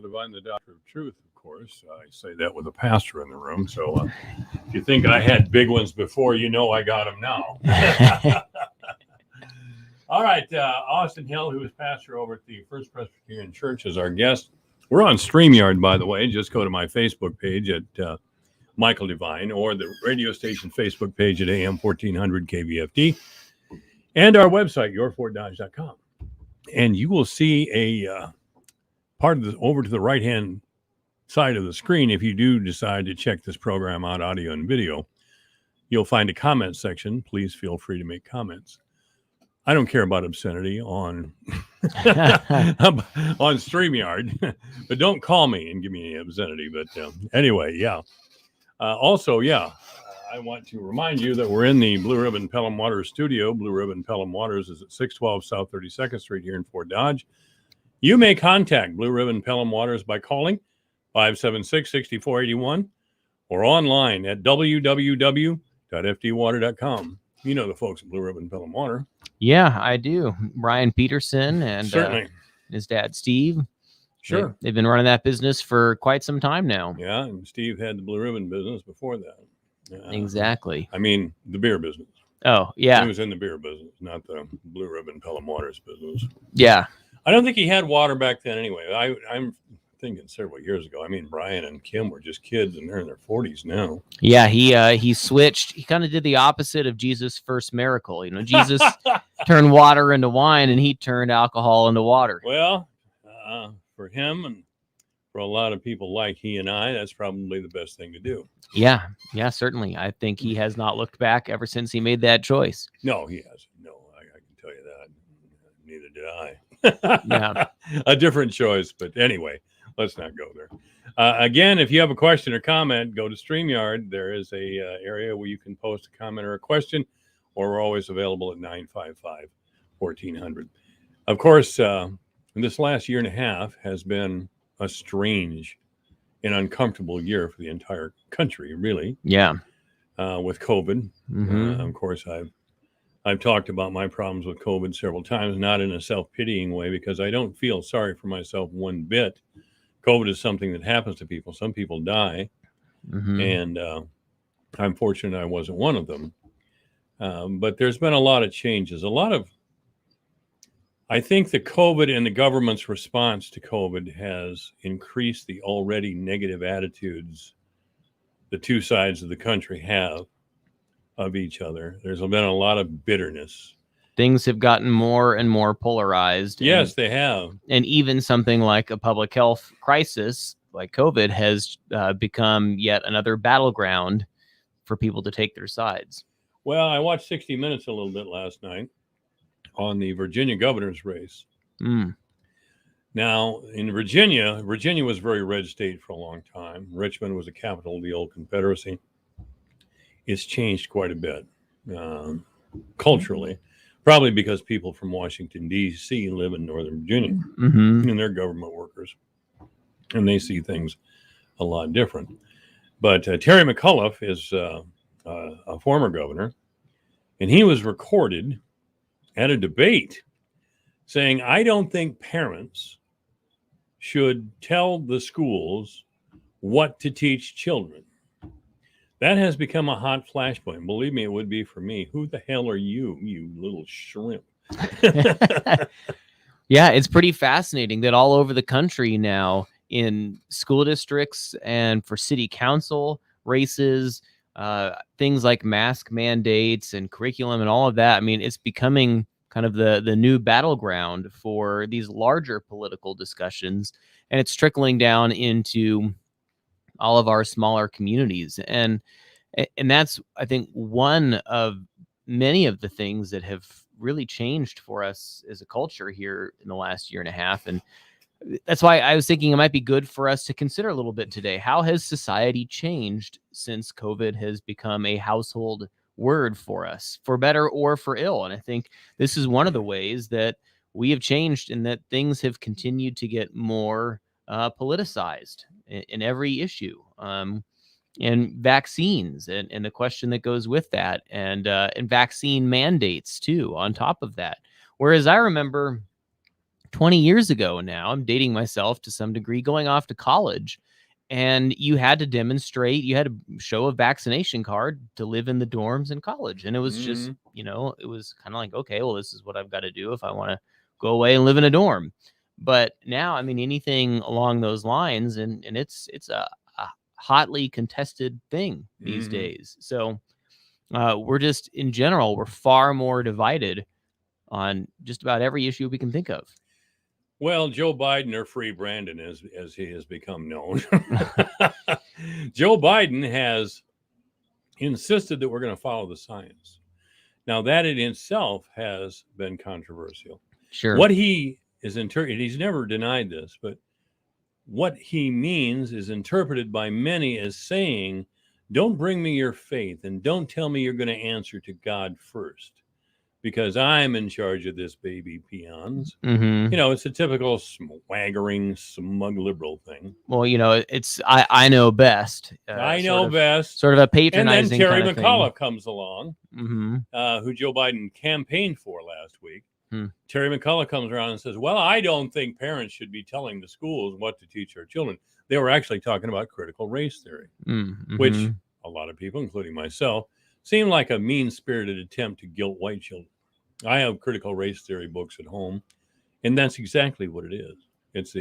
Divine, the Doctor of Truth, of course. I say that with a pastor in the room. So if you think I had big ones before, you know I got them now. All right. Austin Hill, who is pastor over at the First Presbyterian Church, is our guest. We're on StreamYard, by the way. Just go to my Facebook page at Michael Devine, or the radio station Facebook page at AM 1400 KVFD, and our website, yourfortdodge.com. And you will see a part of the over to the right-hand side of the screen. If you do decide to check this program out, audio and video, you'll find a comment section. Please feel free to make comments. I don't care about obscenity on on StreamYard, but don't call me and give me any obscenity. But anyway, yeah. Also, I want to remind you that we're in the Blue Ribbon Pelham Waters studio. Blue Ribbon Pelham Waters is at 612 South 32nd Street here in Fort Dodge. You may contact Blue Ribbon Pelham Waters by calling 576-6481 or online at www.fdwater.com. You know the folks at Blue Ribbon Pelham Water. Yeah, I do. Brian Peterson and certainly his dad, Steve. Sure. They've been running that business for quite some time now. Yeah, and Steve had the Blue Ribbon business before that. Exactly. I mean, the beer business. Oh, yeah. He was in the beer business, not the Blue Ribbon Pelham Waters business. Yeah. I don't think he had water back then anyway. I'm thinking several years ago. I mean, Brian and Kim were just kids, and they're in their 40s now. Yeah, he switched. He kind of did the opposite of Jesus' first miracle. You know, Jesus turned water into wine, and he turned alcohol into water. Well, for him and for a lot of people like he and I, that's probably the best thing to do. Yeah, certainly. I think he has not looked back ever since he made that choice. No, he hasn't. No, I can tell you that. Neither did I. Yeah. A different choice, but anyway, let's not go there. Again, if you have a question or comment, go to StreamYard. There is a area where you can post a comment or a question, or we're always available at 955-1400. Of course, this last year and a half has been a strange and uncomfortable year for the entire country, really. Yeah. With COVID. Mm-hmm. Of course, I've talked about my problems with COVID several times, not in a self-pitying way, because I don't feel sorry for myself one bit. COVID is something that happens to people. Some people die, and I'm fortunate I wasn't one of them. But there's been a lot of changes. I think the COVID and the government's response to COVID has increased the already negative attitudes the two sides of the country have of each other. There's been a lot of bitterness. Things have gotten more and more polarized. Yes, they have. And even something like a public health crisis like COVID has become yet another battleground for people to take their sides. Well, I watched 60 Minutes a little bit last night on the Virginia governor's race. Now, in Virginia was a very red state for a long time. Richmond was the capital of the old Confederacy. It's changed quite a bit culturally, probably because people from Washington, D.C. live in Northern Virginia, and they're government workers, and they see things a lot different. But Terry McAuliffe is a former governor, and he was recorded at a debate saying, I don't think parents should tell the schools what to teach children. That has become a hot flashpoint. Believe me, it would be for me. Who the hell are you, you little shrimp? Yeah, it's pretty fascinating that all over the country now, in school districts and for city council races, things like mask mandates and curriculum and all of that. I mean, it's becoming kind of the new battleground for these larger political discussions, and it's trickling down into all of our smaller communities. And that's, I think, one of many of the things that have really changed for us as a culture here in the last year and a half. And that's why I was thinking it might be good for us to consider a little bit today. How has society changed since COVID has become a household word for us, for better or for ill? And I think this is one of the ways that we have changed, and that things have continued to get more politicized in every issue, and vaccines and the question that goes with that, and vaccine mandates too on top of that. Whereas I remember 20 years ago now. I'm dating myself to some degree, going off to college. And you had to demonstrate, you had to show a vaccination card to live in the dorms in college. And it was just, it was kind of like, okay, well, this is what I've got to do if I want to go away and live in a dorm. But now, I mean, anything along those lines, and it's a hotly contested thing these days. So we're just, in general, we're far more divided on just about every issue we can think of. Well, Joe Biden, or Free Brandon, as he has become known, Joe Biden has insisted that we're going to follow the science. Now, that in itself has been controversial. Sure. What he is he's never denied this, but what he means is interpreted by many as saying, don't bring me your faith and don't tell me you're going to answer to God first, because I'm in charge of this, baby peons. It's a typical swaggering, smug liberal thing. Well, it's I know best. I know best. Sort of a patronizing. And then Terry kind of McAuliffe comes along, who Joe Biden campaigned for last week. Terry McAuliffe comes around and says, well, I don't think parents should be telling the schools what to teach our children. They were actually talking about critical race theory, which a lot of people, including myself, seemed like a mean-spirited attempt to guilt white children. I have critical race theory books at home, and that's exactly what it is. It's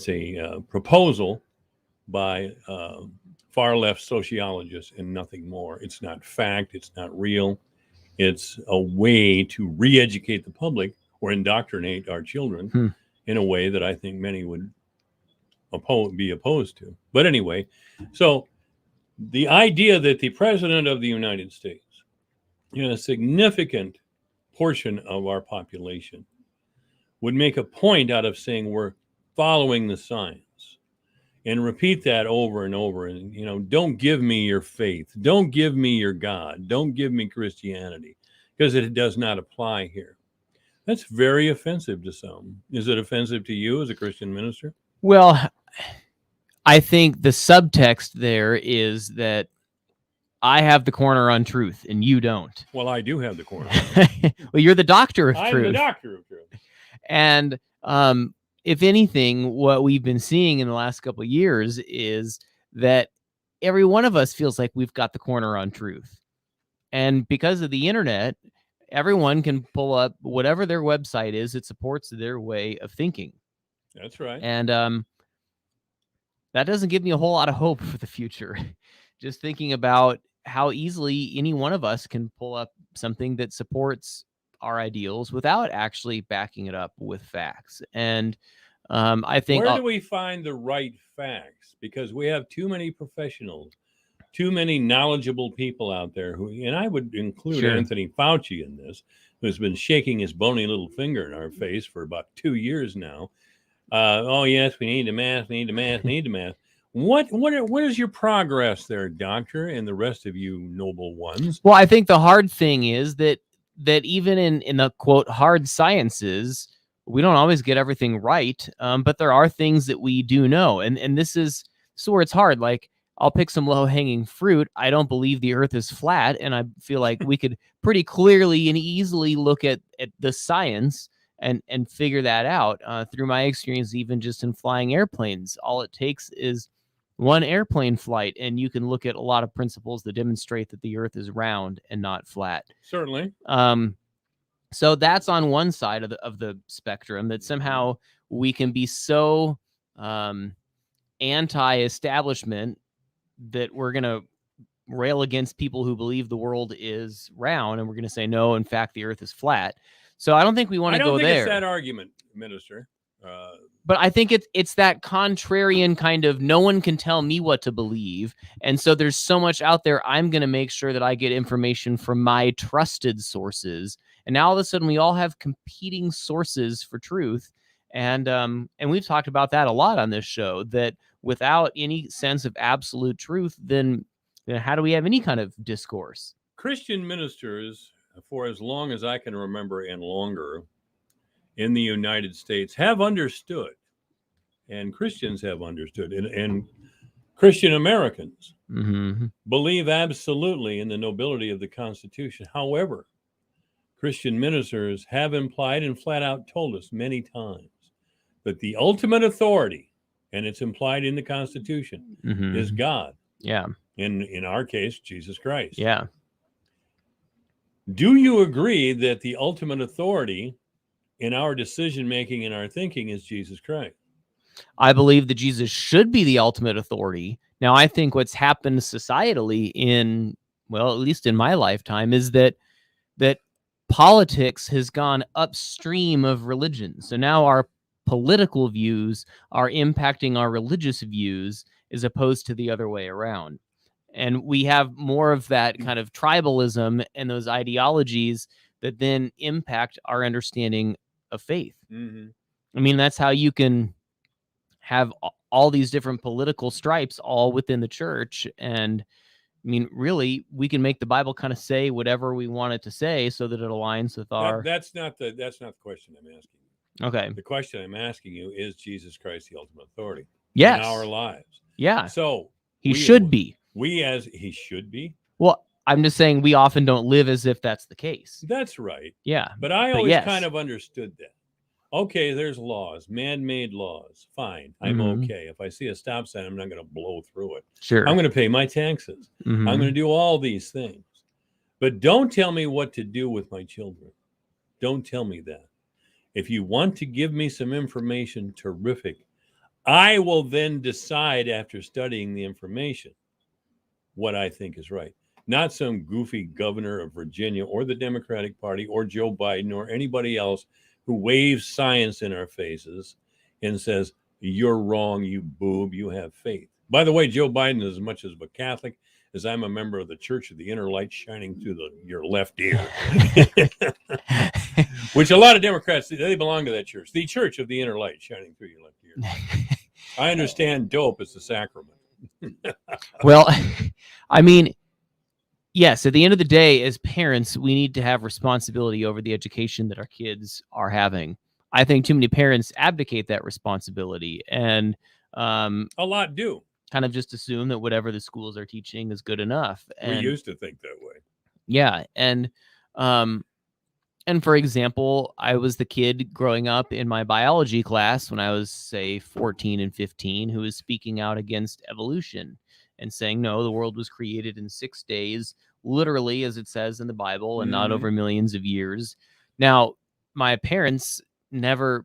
a proposal by far left sociologists and nothing more. It's not fact. It's not real. It's a way to re-educate the public or indoctrinate our children in a way that I think many would be opposed to. But anyway, so the idea that the president of the United States, a significant portion of our population, would make a point out of saying we're following the science and repeat that over and over. And, don't give me your faith. Don't give me your God. Don't give me Christianity, because it does not apply here. That's very offensive to some. Is it offensive to you as a Christian minister? Well, I think the subtext there is that I have the corner on truth and you don't. Well, I do have the corner. Well, you're the doctor of truth. I'm the doctor of truth. And if anything, what we've been seeing in the last couple of years is that every one of us feels like we've got the corner on truth. And because of the internet, everyone can pull up whatever their website is. It supports their way of thinking. That's right. And that doesn't give me a whole lot of hope for the future. Just thinking about how easily any one of us can pull up something that supports our ideals without actually backing it up with facts. And I think, where do we find the right facts? Because we have too many professionals, too many knowledgeable people out there who, and I would include Anthony Fauci in this, who's been shaking his bony little finger in our face for about 2 years now. Oh yes, we need to mask, need to mask, need to mask. What is your progress there, doctor, and the rest of you noble ones? Well, I think the hard thing is that even in the quote hard sciences, we don't always get everything right. But there are things that we do know, and this is where it's hard. Like, I'll pick some low hanging fruit. I don't believe the Earth is flat, and I feel like we could pretty clearly and easily look at the science and figure that out through my experience, even just in flying airplanes. All it takes is one airplane flight, and you can look at a lot of principles that demonstrate that the Earth is round and not flat. Certainly. So that's on one side of the spectrum, that somehow we can be so anti-establishment that we're going to rail against people who believe the world is round, and we're going to say, no, in fact, the Earth is flat. So I don't think we want to go there. I don't think it's that argument, Minister. But I think it's that contrarian kind of, no one can tell me what to believe. And so there's so much out there. I'm going to make sure that I get information from my trusted sources. And now all of a sudden we all have competing sources for truth. And we've talked about that a lot on this show, that without any sense of absolute truth, then how do we have any kind of discourse? Christian ministers, for as long as I can remember and longer, in the United States have understood, and Christians have understood, and Christian Americans believe absolutely in the nobility of the Constitution. However, Christian ministers have implied and flat out told us many times that the ultimate authority, and it's implied in the Constitution, is God. Yeah. In our case, Jesus Christ. Yeah. Do you agree that the ultimate authority in our decision making and our thinking is Jesus Christ? I believe that Jesus should be the ultimate authority. Now, I think what's happened societally at least in my lifetime, is that politics has gone upstream of religion. So now our political views are impacting our religious views as opposed to the other way around. And we have more of that kind of tribalism and those ideologies that then impact our understanding of faith. I mean, that's how you can have all these different political stripes all within the church. And I mean, really, we can make the Bible kind of say whatever we want it to say so that it aligns with our... That's not the question I'm asking you. Okay. The question I'm asking you is Jesus Christ the ultimate authority Yes. in our lives? Yeah. So he should be. He should be? Well, I'm just saying we often don't live as if that's the case. That's right. Yeah. But I always kind of understood that. Okay, there's laws, man-made laws. Fine, I'm okay. If I see a stop sign, I'm not going to blow through it. Sure. I'm going to pay my taxes. I'm going to do all these things. But don't tell me what to do with my children. Don't tell me that. If you want to give me some information, terrific. I will then decide after studying the information what I think is right. Not some goofy governor of Virginia or the Democratic Party or Joe Biden or anybody else who waves science in our faces and says, you're wrong, you boob, you have faith. By the way, Joe Biden is as much as a Catholic as I'm a member of the Church of the Inner Light Shining Through your left ear. Which a lot of Democrats, they belong to that church. The Church of the Inner Light Shining Through your left ear. I understand dope is the sacrament. Well, I mean, yes, at the end of the day, as parents, we need to have responsibility over the education that our kids are having. I think too many parents abdicate that responsibility and a lot do. Kind of just assume that whatever the schools are teaching is good enough. And we used to think that way. Yeah. And for example, I was the kid growing up in my biology class when I was, say, 14 and 15, who was speaking out against evolution and saying, no, the world was created in 6 days, literally, as it says in the Bible, and not over millions of years. Now, my parents never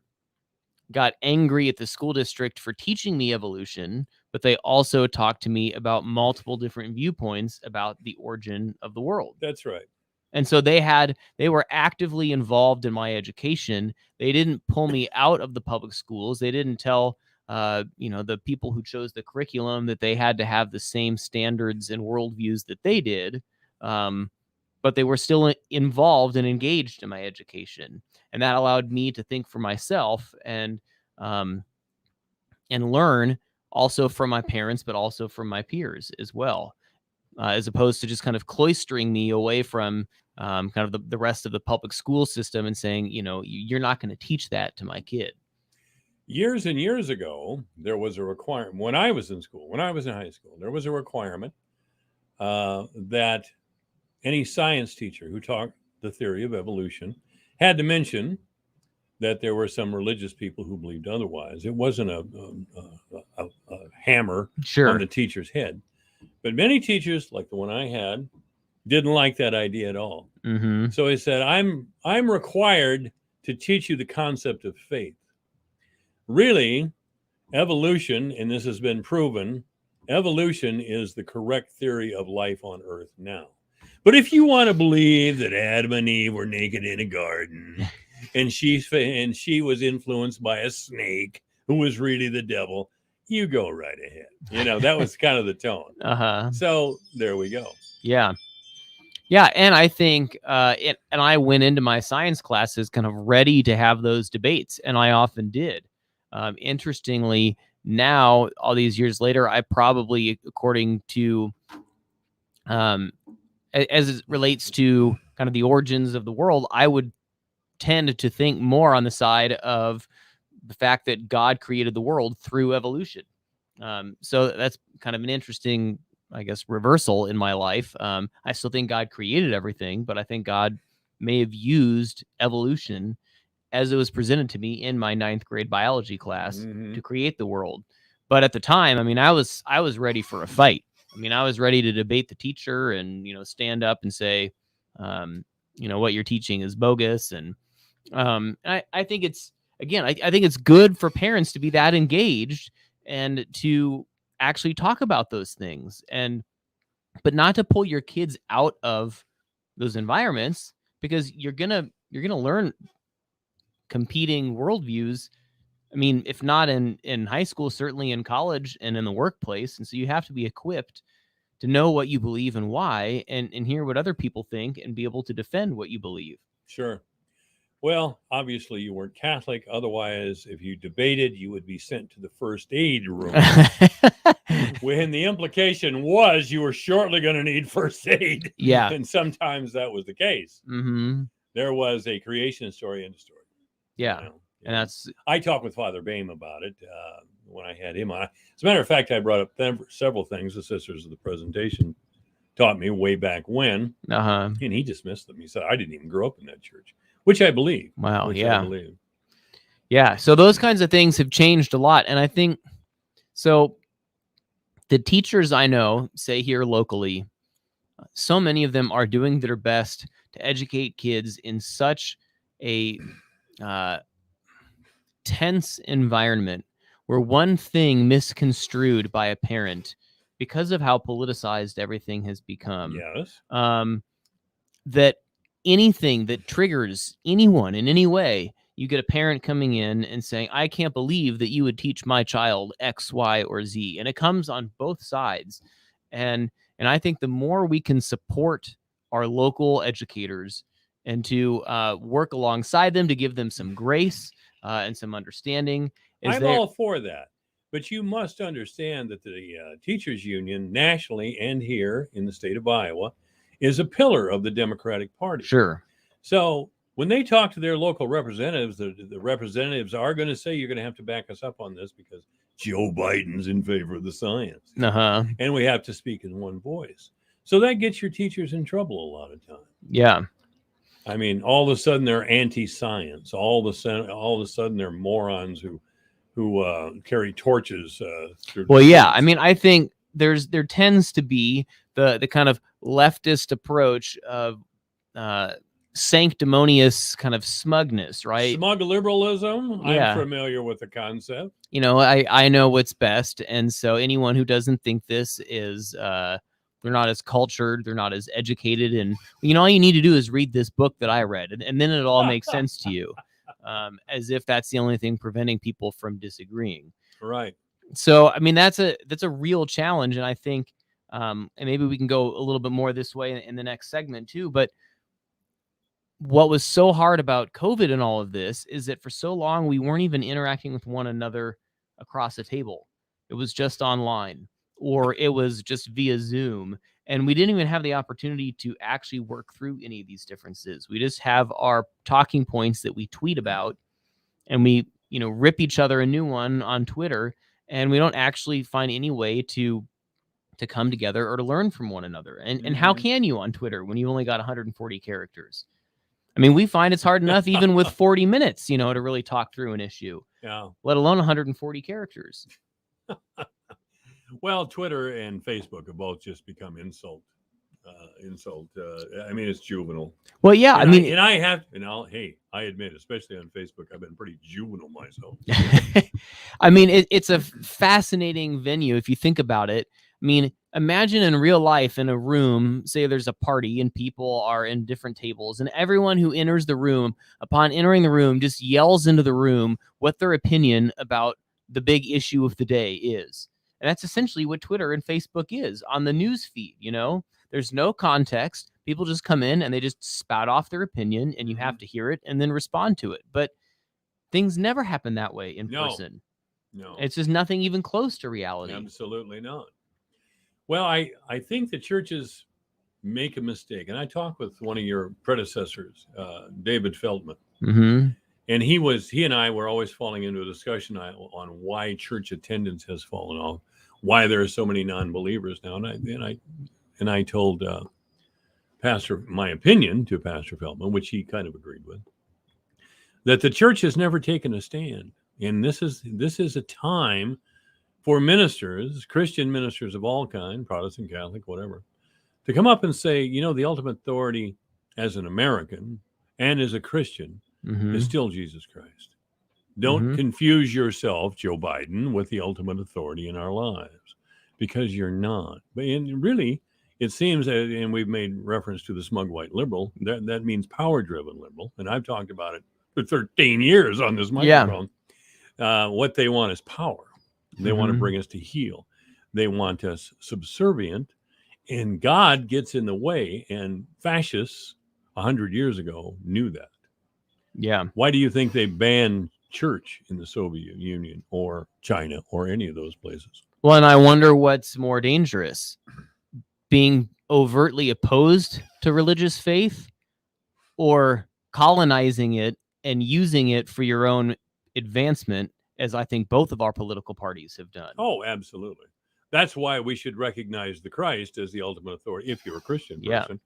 got angry at the school district for teaching me evolution, but they also talked to me about multiple different viewpoints about the origin of the world. That's right. And so they were actively involved in my education. They didn't pull me out of the public schools. They didn't tell the people who chose the curriculum that they had to have the same standards and worldviews that they did. But they were still involved and engaged in my education. And that allowed me to think for myself and learn also from my parents, but also from my peers as well, as opposed to just kind of cloistering me away from kind of the rest of the public school system and saying, you're not going to teach that to my kid. Years and years ago, there was a requirement when I was in school, when I was in high school, there was a requirement that any science teacher who taught the theory of evolution had to mention that there were some religious people who believed otherwise. It wasn't a hammer on the teacher's head. But many teachers, like the one I had, didn't like that idea at all. Mm-hmm. So he said, I'm required to teach you the concept of faith. Really, evolution, and this has been proven, evolution is the correct theory of life on Earth now. But if you want to believe that Adam and Eve were naked in a garden and she was influenced by a snake who was really the devil, you go right ahead. That was kind of the tone. Uh-huh. So there we go. Yeah. Yeah. And I think, and I went into my science classes kind of ready to have those debates, and I often did. Interestingly, now, all these years later, I probably, according to, as it relates to kind of the origins of the world, I would tend to think more on the side of the fact that God created the world through evolution. So that's kind of an interesting, I guess, reversal in my life. I still think God created everything, but I think God may have used evolution as it was presented to me in my 9th grade biology class to create the world. But at the time, I mean, I was ready for a fight. I mean, I was ready to debate the teacher and, stand up and say, what you're teaching is bogus. And I think it's, again, I think it's good for parents to be that engaged and to actually talk about those things, but not to pull your kids out of those environments, because you're gonna learn competing worldviews. I mean, if not in high school, certainly in college and in the workplace. And so you have to be equipped to know what you believe and why, and hear what other people think and be able to defend what you believe. Sure. Well, obviously you weren't Catholic. Otherwise, if you debated, you would be sent to the first aid room. When the implication was you were shortly going to need first aid. Yeah. And sometimes that was the case. Mm-hmm. There was a creation story in the story. Yeah. And that's... I talked with Father Bame about it when I had him on. As a matter of fact, I brought up several things the Sisters of the Presentation taught me way back when. And he dismissed them. He said, I didn't even grow up in that church, which I believe. Wow. I believe. Yeah. So those kinds of things have changed a lot. And I think, so the teachers I know, say here locally, so many of them are doing their best to educate kids in such a tense environment, where one thing misconstrued by a parent, because of how politicized everything has become, Yes. that anything that triggers anyone in any way, you get a parent coming in and saying, I can't believe that you would teach my child X, Y, or Z. And it comes on both sides. And I think the more we can support our local educators and to work alongside them, to give them some grace and some understanding. I'm all for that. But you must understand that the teachers union nationally and here in the state of Iowa is a pillar of the Democratic Party. Sure. So when they talk to their local representatives, the representatives are going to say, you're going to have to back us up on this because Joe Biden's in favor of the science. And we have to speak in one voice. So that gets your teachers in trouble a lot of times. Yeah. I mean, all of a sudden they're anti-science. All of a sudden they're morons who carry torches. Well, yeah. I mean, I think there tends to be the kind of leftist approach of sanctimonious kind of smugness, right? Smug liberalism. Yeah. I'm familiar with the concept. I know what's best. And so anyone who doesn't think this is, they're not as cultured, they're not as educated. And, all you need to do is read this book that I read, and then it all makes sense to you, as if that's the only thing preventing people from disagreeing. Right. So, I mean, that's a real challenge. And I think, and maybe we can go a little bit more this way in the next segment too, but what was so hard about COVID and all of this is that for so long, we weren't even interacting with one another across a table. It was just online, or it was just via Zoom. And we didn't even have the opportunity to actually work through any of these differences. We just have our talking points that we tweet about, and we, rip each other a new one on Twitter, and we don't actually find any way to come together or to learn from one another. And how can you on Twitter when you only got 140 characters? I mean, we find it's hard enough even with 40 minutes, to really talk through an issue, let alone 140 characters. Well, Twitter and Facebook have both just become insult. I mean, it's juvenile. Well, yeah, I admit, especially on Facebook, I've been pretty juvenile myself. I mean, it's a fascinating venue if you think about it. I mean, imagine in real life in a room, say there's a party and people are in different tables, and everyone who enters the room, upon entering the room, just yells into the room what their opinion about the big issue of the day is. And that's essentially what Twitter and Facebook is on the news feed. There's no context. People just come in and they just spout off their opinion, and you have to hear it and then respond to it. But things never happen that way in person. No. It's just nothing even close to reality. Absolutely not. Well, I think the churches make a mistake. And I talked with one of your predecessors, David Feldman. And he and I were always falling into a discussion on why church attendance has fallen off, why there are so many non-believers now. And I told my opinion to Pastor Feldman, which he kind of agreed with, that the church has never taken a stand. And this is a time for ministers, Christian ministers of all kind, Protestant, Catholic, whatever, to come up and say, you know, the ultimate authority as an American and as a Christian is still Jesus Christ. Don't confuse yourself, Joe Biden, with the ultimate authority in our lives, because you're not. But really, it seems, and we've made reference to the smug white liberal, that means power-driven liberal, and I've talked about it for 13 years on this microphone. What they want is power. They want to bring us to heel. They want us subservient, and God gets in the way, and fascists 100 years ago knew that. Yeah. Why do you think they banned church in the Soviet Union or China or any of those places? Well, and I wonder what's more dangerous, being overtly opposed to religious faith or colonizing it and using it for your own advancement, as I think both of our political parties have done. Oh, absolutely. That's why we should recognize the Christ as the ultimate authority, if you're a Christian person,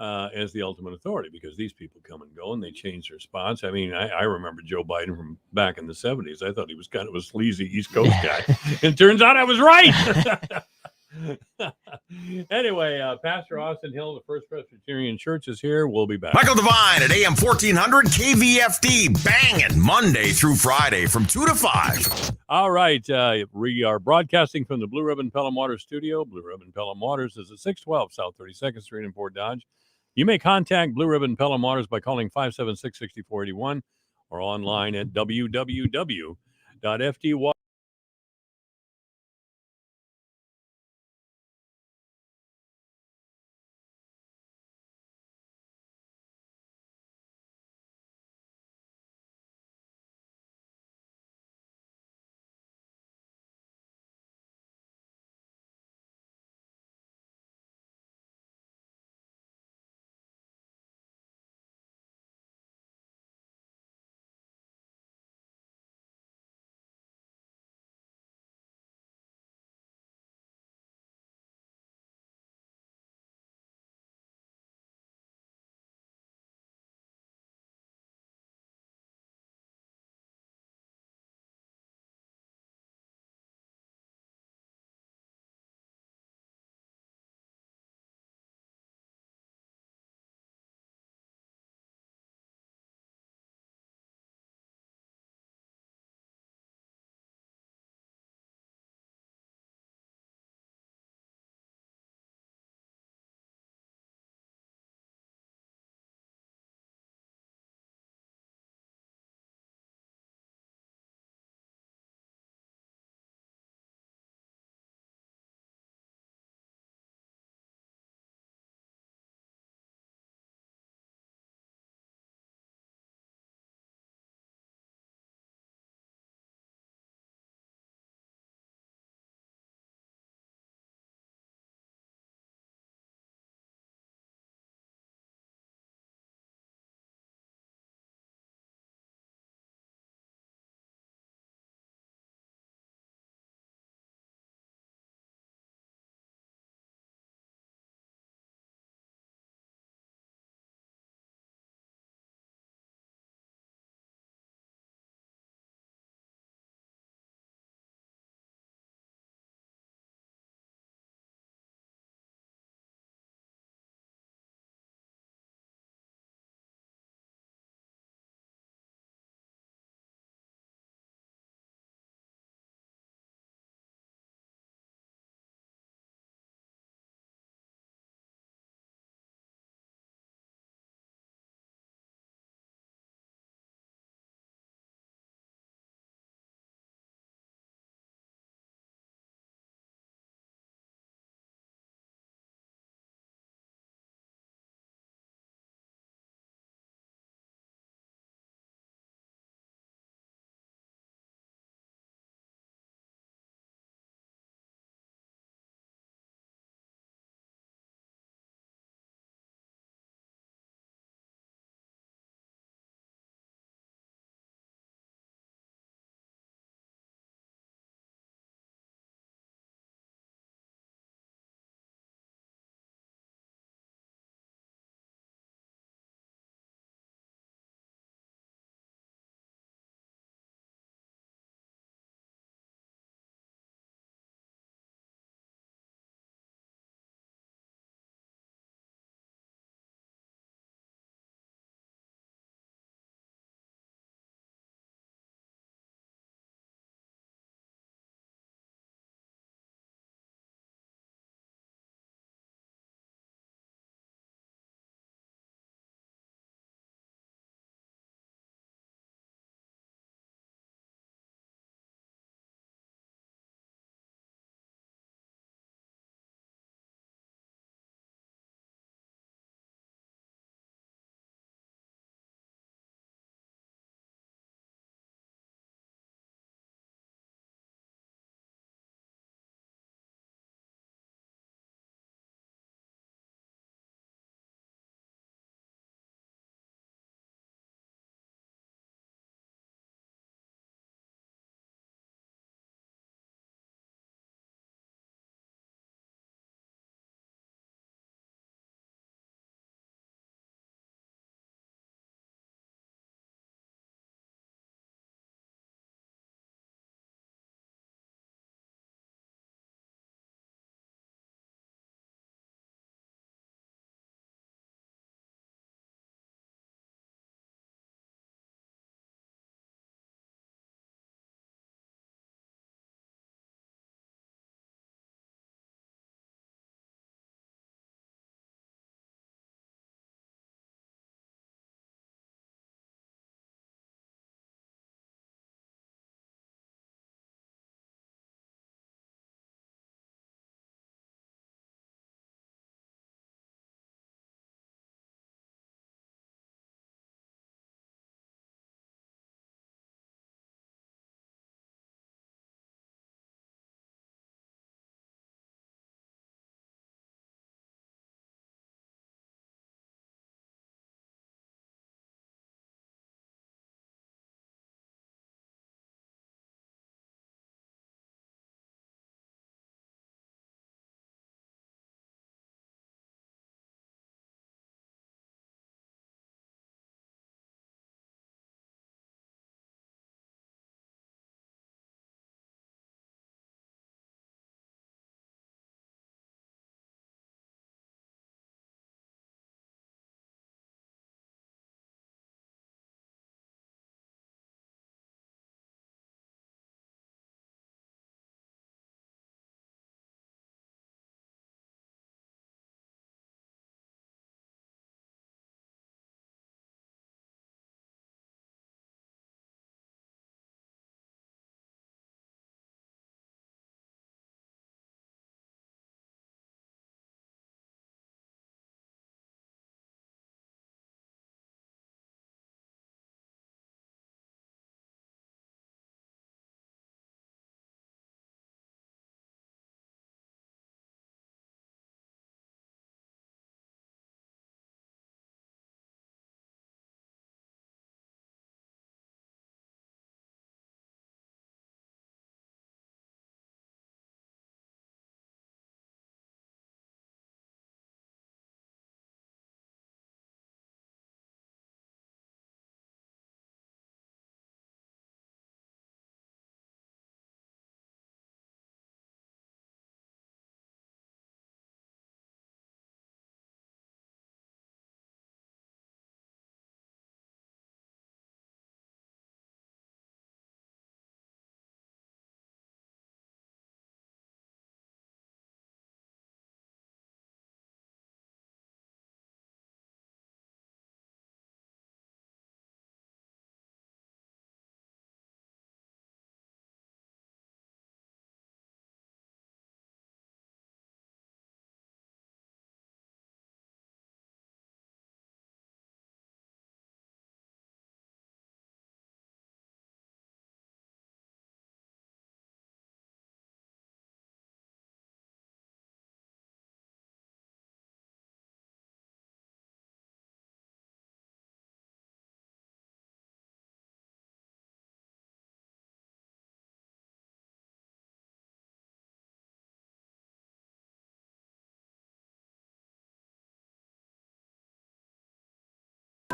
as the ultimate authority, because these people come and go and they change their spots. I mean, I remember Joe Biden from back in the 70s. I thought he was kind of a sleazy East Coast guy. And it turns out I was right. Anyway, Pastor Austin Hill, the First Presbyterian Church, is here. We'll be back. Michael Devine at AM 1400 KVFD, banging Monday through Friday from 2 to 5. All right. We are broadcasting from the Blue Ribbon Pelham Waters studio. Blue Ribbon Pelham Waters is at 612 South 32nd Street in Port Dodge. You may contact Blue Ribbon Pelham Waters by calling 576-6481 or online at www.fdy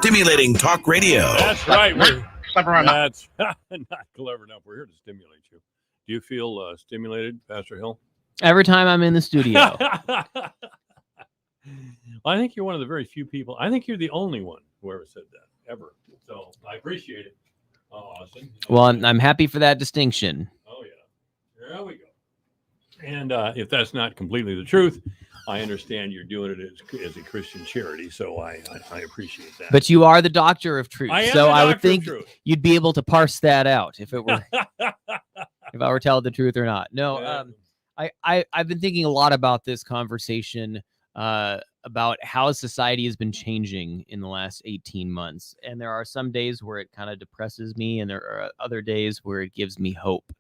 Stimulating talk radio. That's right. Clever enough. That's not clever enough. We're here to stimulate you. Do you feel stimulated, Pastor Hill? Every time I'm in the studio. Well, I think you're one of the very few people. I think you're the only one who ever said that, ever. So I appreciate it, Austin. Well, I'm happy for that distinction. Oh, yeah. There we go. And if that's not completely the truth, I understand you're doing it as a Christian charity, so I appreciate that. But you are the doctor of truth, I am so the I would doctor of think truth. you'd be able to parse that out if it were if I were telling the truth or not. No, I've been thinking a lot about this conversation about how society has been changing in the last 18 months, and there are some days where it kind of depresses me, and there are other days where it gives me hope.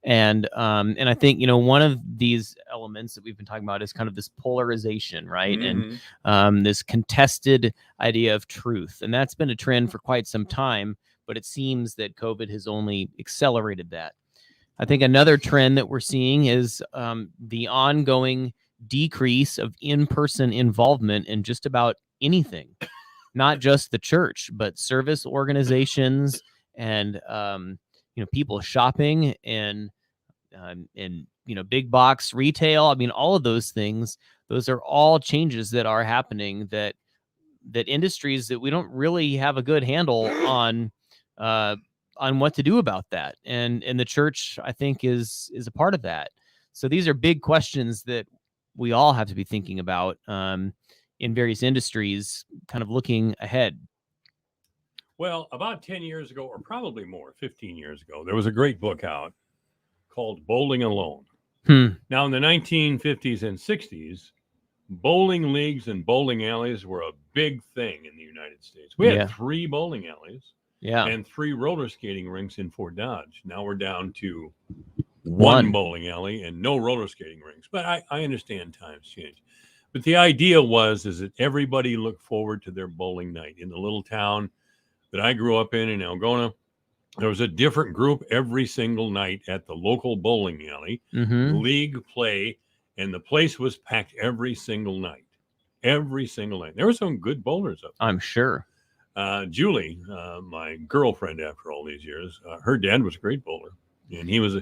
And I think, one of these elements that we've been talking about is kind of this polarization, right? Mhm. And this contested idea of truth. And that's been a trend for quite some time, but it seems that COVID has only accelerated that. I think another trend that we're seeing is the ongoing decrease of in-person involvement in just about anything, not just the church, but service organizations and people shopping and big box retail. I mean, all of those things, those are all changes that are happening that industries that we don't really have a good handle on what to do about that. And the church, I think, is a part of that. So these are big questions that we all have to be thinking about in various industries, kind of looking ahead. Well, about 10 years ago, or probably more, 15 years ago, there was a great book out called Bowling Alone. Now, in the 1950s and 60s, bowling leagues and bowling alleys were a big thing in the United States. We had 3 bowling alleys and 3 roller skating rinks in Fort Dodge. Now we're down to one bowling alley and no roller skating rinks. But I understand times change. But the idea is that everybody looked forward to their bowling night. In the little town that I grew up in Algona, there was a different group every single night at the local bowling alley, league play, and the place was packed every single night. Every single night. There were some good bowlers up there. I'm sure. Julie, my girlfriend after all these years, her dad was a great bowler, and he was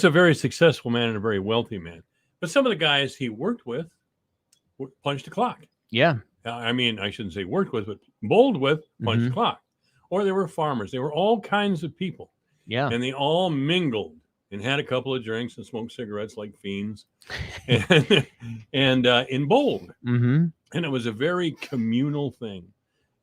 a very successful man and a very wealthy man. But some of the guys he worked with punched the clock. Yeah. I mean, I shouldn't say worked with, but bowled with, punched the clock. Or they were farmers. They were all kinds of people. Yeah. And they all mingled and had a couple of drinks and smoked cigarettes like fiends and bowled. And it was a very communal thing.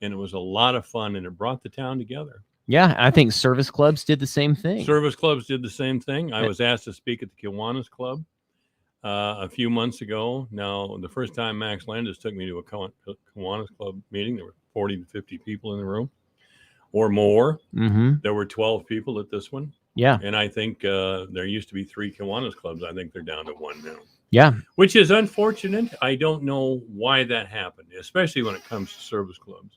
And it was a lot of fun, and it brought the town together. Yeah, I think service clubs did the same thing. Service clubs did the same thing. I was asked to speak at the Kiwanis Club a few months ago. Now, the first time Max Landis took me to a Kiwanis Club meeting, there were 40 to 50 people in the room or more. There were 12 people at this one. Yeah. And I think there used to be 3 Kiwanis Clubs. I think they're down to 1 now. Yeah. Which is unfortunate. I don't know why that happened, especially when it comes to service clubs.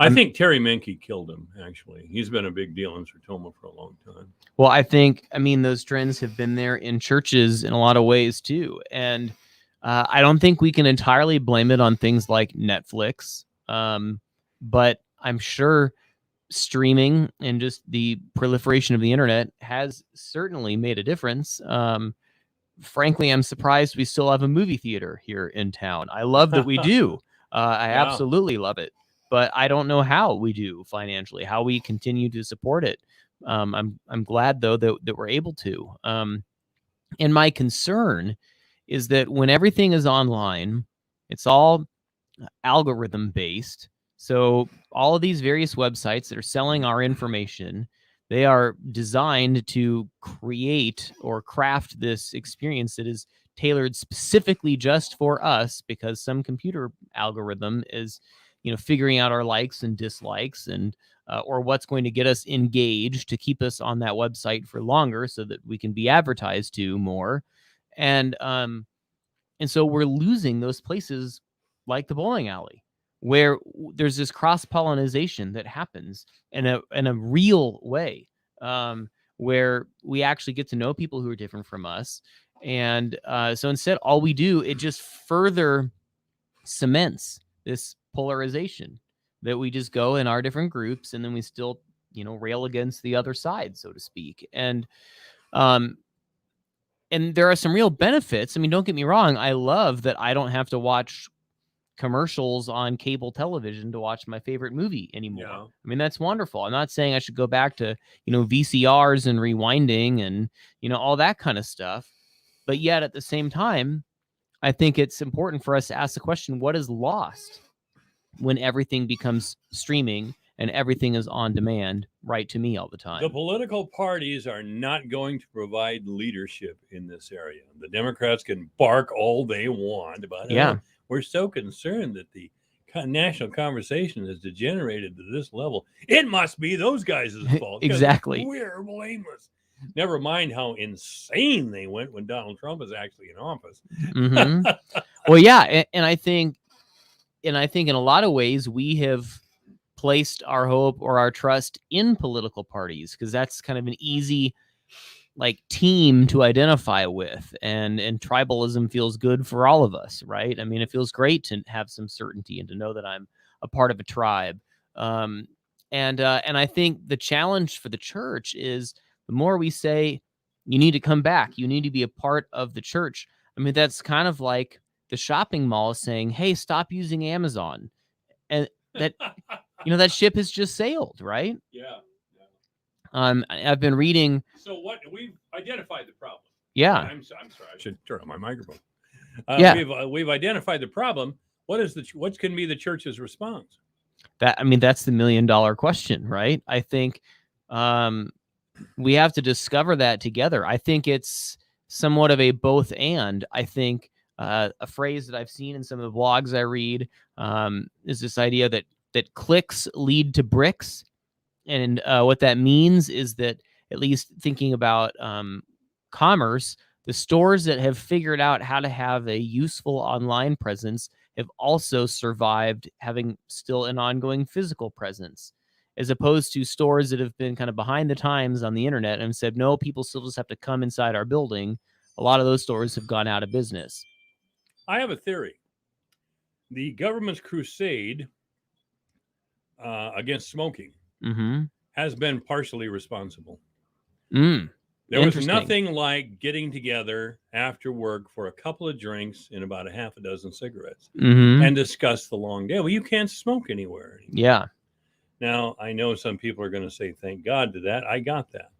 I think Terry Menke killed him, actually. He's been a big deal in Sertoma for a long time. Well, I mean, those trends have been there in churches in a lot of ways, too. And I don't think we can entirely blame it on things like Netflix. But I'm sure streaming and just the proliferation of the internet has certainly made a difference. Frankly, I'm surprised we still have a movie theater here in town. I love that we do. I absolutely love it. But I don't know how we do financially, how we continue to support it. I'm glad, though, that we're able to. And my concern is that when everything is online, it's all algorithm based. So all of these various websites that are selling our information, they are designed to create or craft this experience that is tailored specifically just for us, because some computer algorithm is figuring out our likes and dislikes and or what's going to get us engaged to keep us on that website for longer so that we can be advertised to more. And so we're losing those places like the bowling alley where there's this cross-pollination that happens in a real way, where we actually get to know people who are different from us. And so instead, all we do, it just further cements this polarization. that we just go in our different groups, and then we still, rail against the other side, so to speak. And there are some real benefits. I mean, don't get me wrong. I love that I don't have to watch commercials on cable television to watch my favorite movie anymore. Yeah. I mean, that's wonderful. I'm not saying I should go back to, VCRs and rewinding and, all that kind of stuff. But yet at the same time, I think it's important for us to ask the question, what is lost when everything becomes streaming and everything is on demand right to me all the time? The political parties are not going to provide leadership in this area. The Democrats can bark all they want about it. Yeah. We're so concerned that the national conversation has degenerated to this level. It must be those guys' fault. Exactly. We're blameless. Never mind how insane they went when Donald Trump was actually in office. Mm-hmm. Well, yeah, and I think in a lot of ways we have placed our hope or our trust in political parties because that's kind of an easy team to identify with, and tribalism feels good for all of us, right? I mean, it feels great to have some certainty and to know that I'm a part of a tribe. And I think the challenge for the church is the more we say you need to come back, you need to be a part of the church. I mean, that's kind of like the shopping mall saying, "Hey, stop using Amazon," and that that ship has just sailed, right? Yeah. I've been reading. So what we've identified the problem. Yeah. I'm sorry. I should turn on my microphone. Yeah. We've identified the problem. What can be the church's response? That's the $1 million question, right? I think we have to discover that together. I think it's somewhat of a both and. I think a phrase that I've seen in some of the blogs I read is this idea that clicks lead to bricks. And what that means is that, at least thinking about commerce, the stores that have figured out how to have a useful online presence have also survived having still an ongoing physical presence, as opposed to stores that have been kind of behind the times on the internet and said, no, people still just have to come inside our building. A lot of those stores have gone out of business. I have a theory. The government's crusade against smoking has been partially responsible. There was nothing like getting together after work for a couple of drinks and about a half a dozen cigarettes and discuss the long day. Well, you can't smoke anywhere anymore. Yeah. Now, I know some people are going to say, thank God to that. I got that.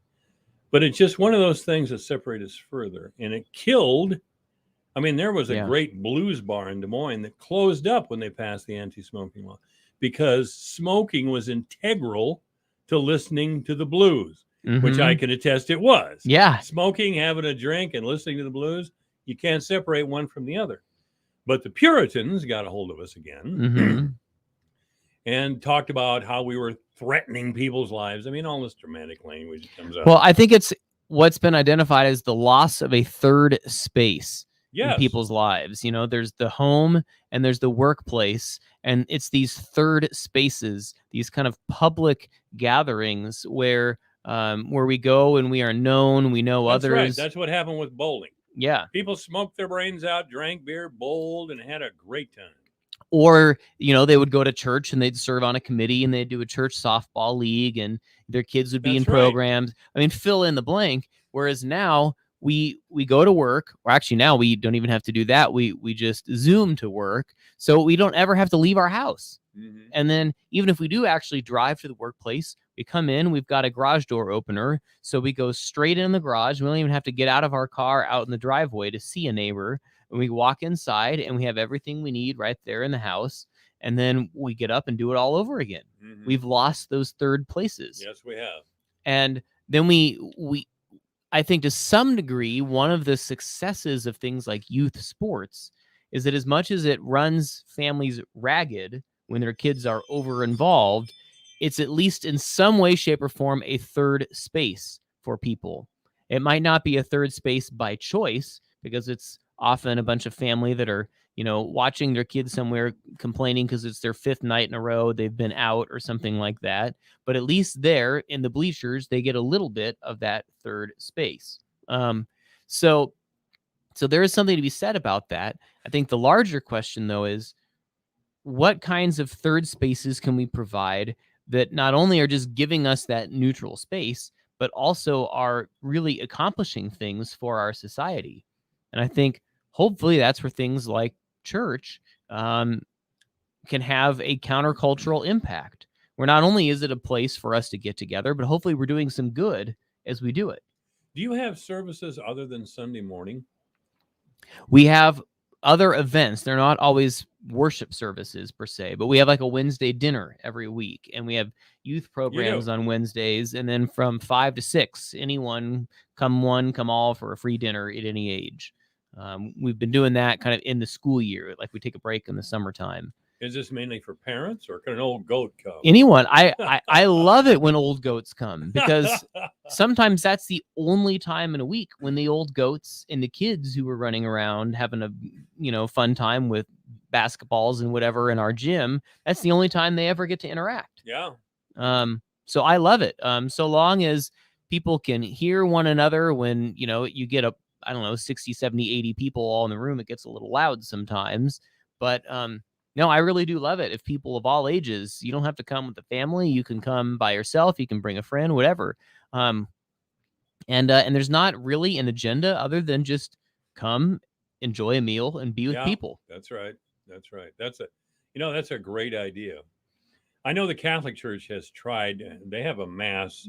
But it's just one of those things that separate us further. And it killed. I mean, there was a great blues bar in Des Moines that closed up when they passed the anti-smoking law because smoking was integral to listening to the blues, which I can attest it was. Yeah. Smoking, having a drink, and listening to the blues, you can't separate one from the other. But the Puritans got a hold of us again and talked about how we were threatening people's lives. I mean, all this dramatic language that comes out. Well, I think it's what's been identified as the loss of a third space in people's lives. There's the home and there's the workplace, and it's these third spaces, these kind of public gatherings where we go and we are known, we know others. Right. That's what happened with bowling. Yeah. People smoked their brains out, drank beer, bowled, and had a great time. Or, they would go to church and they'd serve on a committee and they'd do a church softball league and their kids would be in programs. I mean, fill in the blank. Whereas now we go to work, or actually now we don't even have to do that. We just Zoom to work. So we don't ever have to leave our house. And then even if we do actually drive to the workplace, we come in, we've got a garage door opener. So we go straight in the garage. We don't even have to get out of our car out in the driveway to see a neighbor. And we walk inside and we have everything we need right there in the house. And then we get up and do it all over again. We've lost those third places. Yes, we have. And then I think to some degree, one of the successes of things like youth sports is that as much as it runs families ragged when their kids are over involved, it's at least in some way, shape, or form a third space for people. It might not be a third space by choice because it's often a bunch of family that are, watching their kids somewhere complaining because it's their fifth night in a row they've been out or something like that. But at least there in the bleachers, they get a little bit of that third space. So there is something to be said about that. I think the larger question, though, is what kinds of third spaces can we provide that not only are just giving us that neutral space, but also are really accomplishing things for our society? And I think hopefully that's where things like church can have a countercultural impact, where not only is it a place for us to get together, but hopefully we're doing some good as we do it. Do you have services other than Sunday morning? We have other events. They're not always worship services per se, but we have like a Wednesday dinner every week, and we have youth programs on Wednesdays. And then from 5 to 6, anyone, come one, come all, for a free dinner at any age. We've been doing that kind of in the school year, like we take a break in the summertime. Is this mainly for parents, or can an old goat come? Anyone. I love it when old goats come, because sometimes that's the only time in a week when the old goats and the kids who are running around having a fun time with basketballs and whatever in our gym, that's the only time they ever get to interact. Yeah. So I love it. So long as people can hear one another. When you get 60, 70, 80 people all in the room, it gets a little loud sometimes, but no, I really do love it. If people of all ages, you don't have to come with the family. You can come by yourself. You can bring a friend, whatever. And there's not really an agenda other than just come, enjoy a meal, and be with people. That's right. That's right. That's a great idea. I know the Catholic Church has tried. They have a mass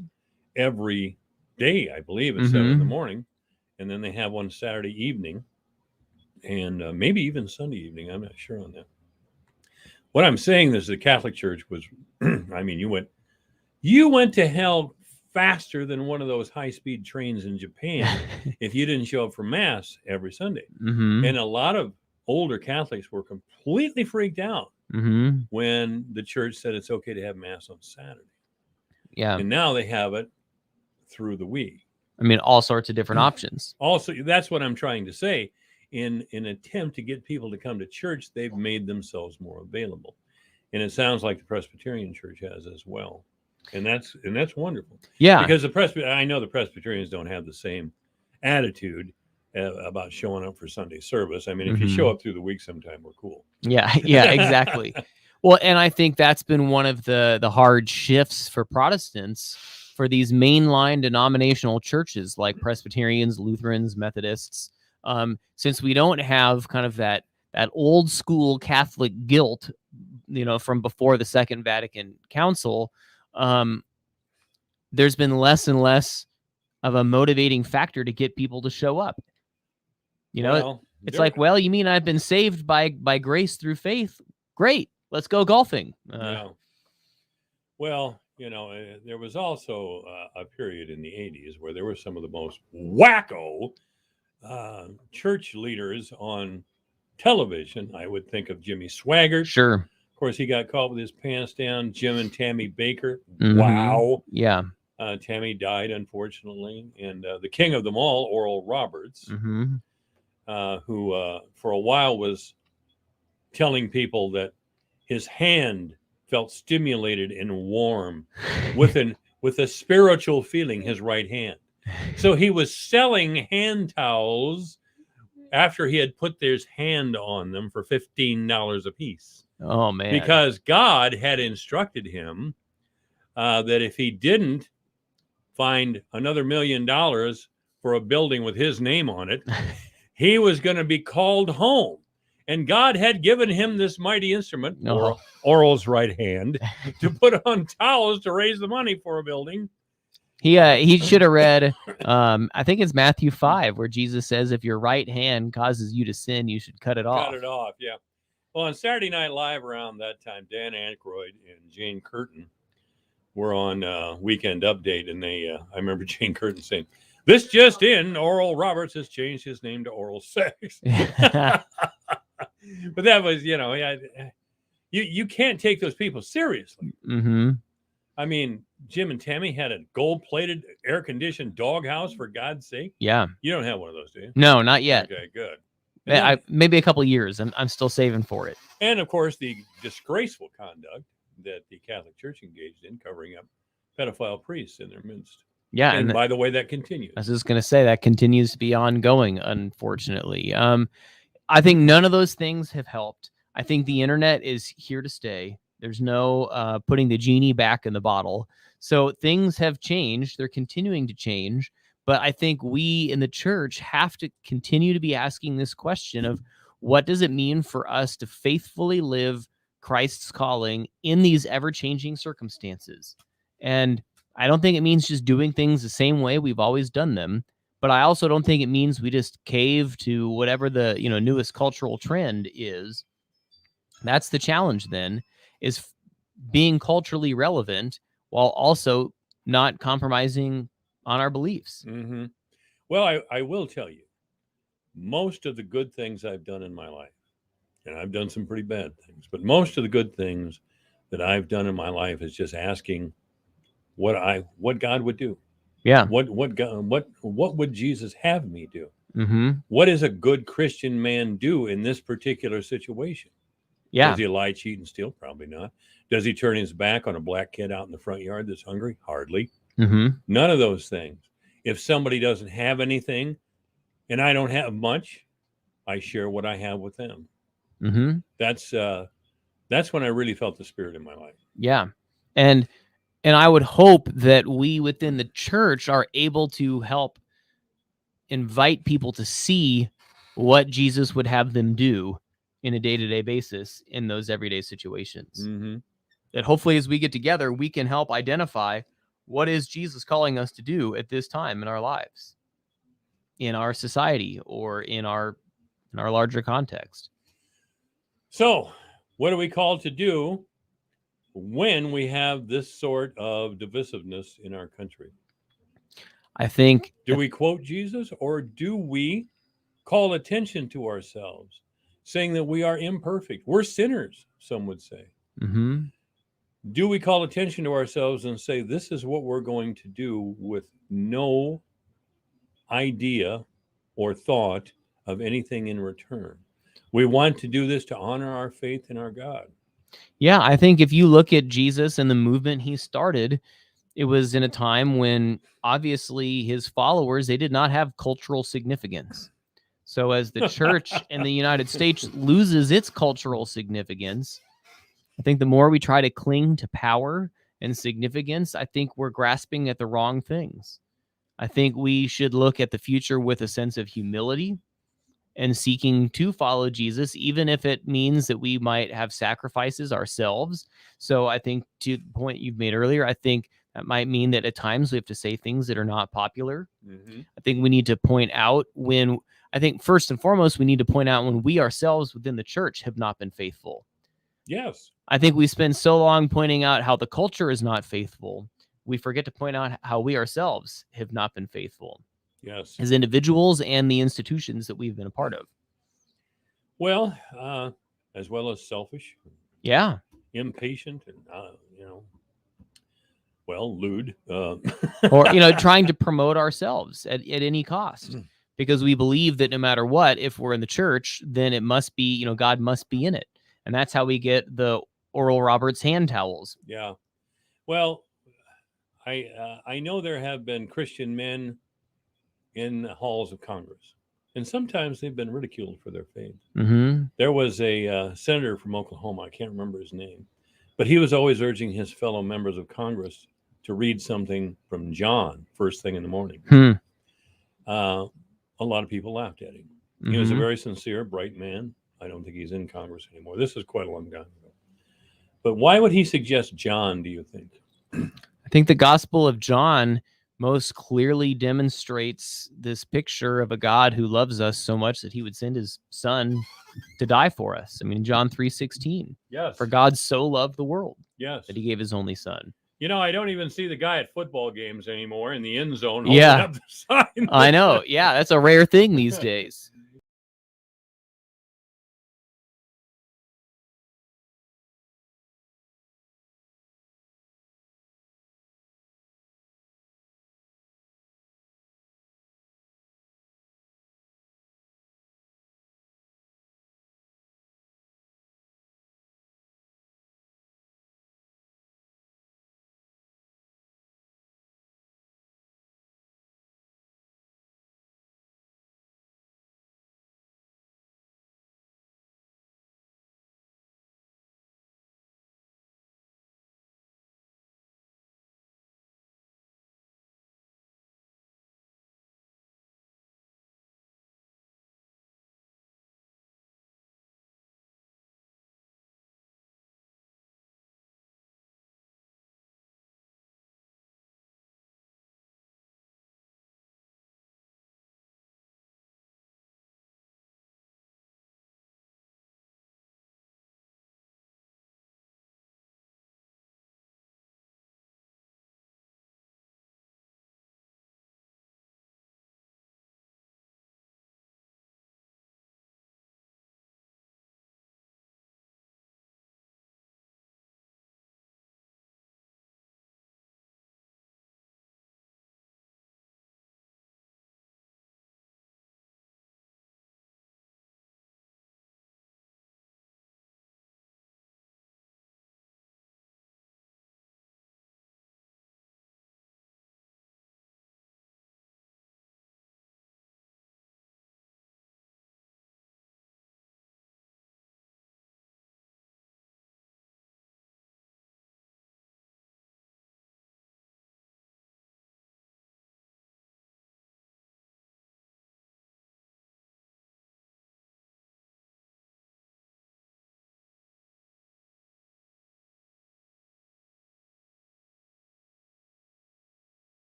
every day, I believe, at 7 in the morning, and then they have one Saturday evening, and maybe even Sunday evening. I'm not sure on that. What I'm saying is the Catholic Church was, you went to hell faster than one of those high-speed trains in Japan if you didn't show up for Mass every Sunday. Mm-hmm. And a lot of older Catholics were completely freaked out when the church said it's okay to have Mass on Saturday. Yeah. And now they have it through the week. All sorts of different options. Also, that's what I'm trying to say. In an attempt to get people to come to church, they've made themselves more available, and it sounds like the Presbyterian Church has as well, and that's wonderful. Yeah, because I know the Presbyterians don't have the same attitude about showing up for Sunday service. If you show up through the week sometime, we're cool. Yeah, exactly. Well, and I think that's been one of the hard shifts for Protestants, for these mainline denominational churches like Presbyterians, Lutherans, Methodists. Since we don't have kind of that old school Catholic guilt, from before the Second Vatican Council, there's been less and less of a motivating factor to get people to show up. It's like, well, you mean I've been saved by grace through faith? Great, let's go golfing. Well, there was also a period in the 80s where there were some of the most wacko church leaders on television. I would think of Jimmy Swaggart. Sure. Of course, he got caught with his pants down. Jim and Tammy Baker. Mm-hmm. Wow. Yeah. Tammy died, unfortunately. And the king of them all, Oral Roberts, who for a while was telling people that his hand felt stimulated and warm with a spiritual feeling, his right hand. So he was selling hand towels after he had put his hand on them for $15 a piece. Oh, man. Because God had instructed him that if he didn't find another $1 million for a building with his name on it, he was going to be called home. And God had given him this mighty instrument, Oral's right hand, to put on towels to raise the money for a building. He should have read, I think it's Matthew 5, where Jesus says, if your right hand causes you to sin, you should cut it off. Cut it off, yeah. Well, on Saturday Night Live around that time, Dan Aykroyd and Jane Curtin were on Weekend Update, and I remember Jane Curtin saying, "This just in, Oral Roberts has changed his name to Oral Sex." But that was, you can't take those people seriously. Mm-hmm. Jim and Tammy had a gold-plated, air-conditioned doghouse, for God's sake. Yeah. You don't have one of those, do you? No, not yet. Okay, good. Maybe a couple of years. I'm still saving for it. And, of course, the disgraceful conduct that the Catholic Church engaged in, covering up pedophile priests in their midst. Yeah. And by the way, that continues. I was just going to say that continues to be ongoing, unfortunately. I think none of those things have helped. I think the internet is here to stay. There's no putting the genie back in the bottle. So things have changed. They're continuing to change. But I think we in the church have to continue to be asking this question of what does it mean for us to faithfully live Christ's calling in these ever-changing circumstances? And I don't think it means just doing things the same way we've always done them. But I also don't think it means we just cave to whatever the newest cultural trend is. That's the challenge then, is being culturally relevant while also not compromising on our beliefs. Mm-hmm. Well, I will tell you, most of the good things I've done in my life, and I've done some pretty bad things, but most of the good things that I've done in my life is just asking what God would do. Yeah. What would Jesus have me do? Mm-hmm. What does a good Christian man do in this particular situation? Yeah. Does he lie, cheat, and steal? Probably not. Does he turn his back on a black kid out in the front yard that's hungry? Hardly. Mm-hmm. None of those things. If somebody doesn't have anything and I don't have much, I share what I have with them. Mm-hmm. That's when I really felt the Spirit in my life. Yeah. And I would hope that we within the church are able to help invite people to see what Jesus would have them do in a day-to-day basis in those everyday situations. Mm-hmm. That hopefully as we get together, we can help identify what is Jesus calling us to do at this time in our lives, in our society, or in our larger context. So, what are we called to do when we have this sort of divisiveness in our country? I think, Do we quote Jesus, or do we call attention to ourselves, saying that we are imperfect? We're sinners, some would say. mm-hmm. Do we call attention to ourselves and say, this is what we're going to do with no idea or thought of anything in return? We want to do this to honor our faith in our God. Yeah, I think if you look at Jesus and the movement he started, it was in a time when obviously his followers, they did not have cultural significance. So as the church in the United States loses its cultural significance, I think the more we try to cling to power and significance, I think we're grasping at the wrong things. I think we should look at the future with a sense of humility and seeking to follow Jesus, even if it means that we might have sacrifices ourselves. So I think to the point you've made earlier, I think that might mean that at times we have to say things that are not popular. Mm-hmm. I think we need to point out I think first and foremost, we need to point out when we ourselves within the church have not been faithful. Yes. I think we spend so long pointing out how the culture is not faithful, we forget to point out how we ourselves have not been faithful. Yes. As individuals and the institutions that we've been a part of. Well, as well as selfish. Yeah. Impatient and, lewd. Or, trying to promote ourselves at any cost. Because we believe that no matter what, if we're in the church, then it must be, God must be in it. And that's how we get the Oral Roberts hand towels. Yeah. Well, I know there have been Christian men in the halls of Congress, and sometimes they've been ridiculed for their faith. Mm-hmm. There was a senator from Oklahoma, I can't remember his name, but he was always urging his fellow members of Congress to read something from John first thing in the morning. A lot of people laughed at him. Mm-hmm. He was a very sincere, bright man. I don't think he's in Congress anymore. This is quite a long time ago. But why would he suggest John, do you think? I think the Gospel of John most clearly demonstrates this picture of a God who loves us so much that he would send his son to die for us. I mean, John 3:16. Yes. For God so loved the world. Yes. That he gave his only son. I don't even see the guy at football games anymore in the end zone. Yeah. Up the sign. I know. Yeah, that's a rare thing these days.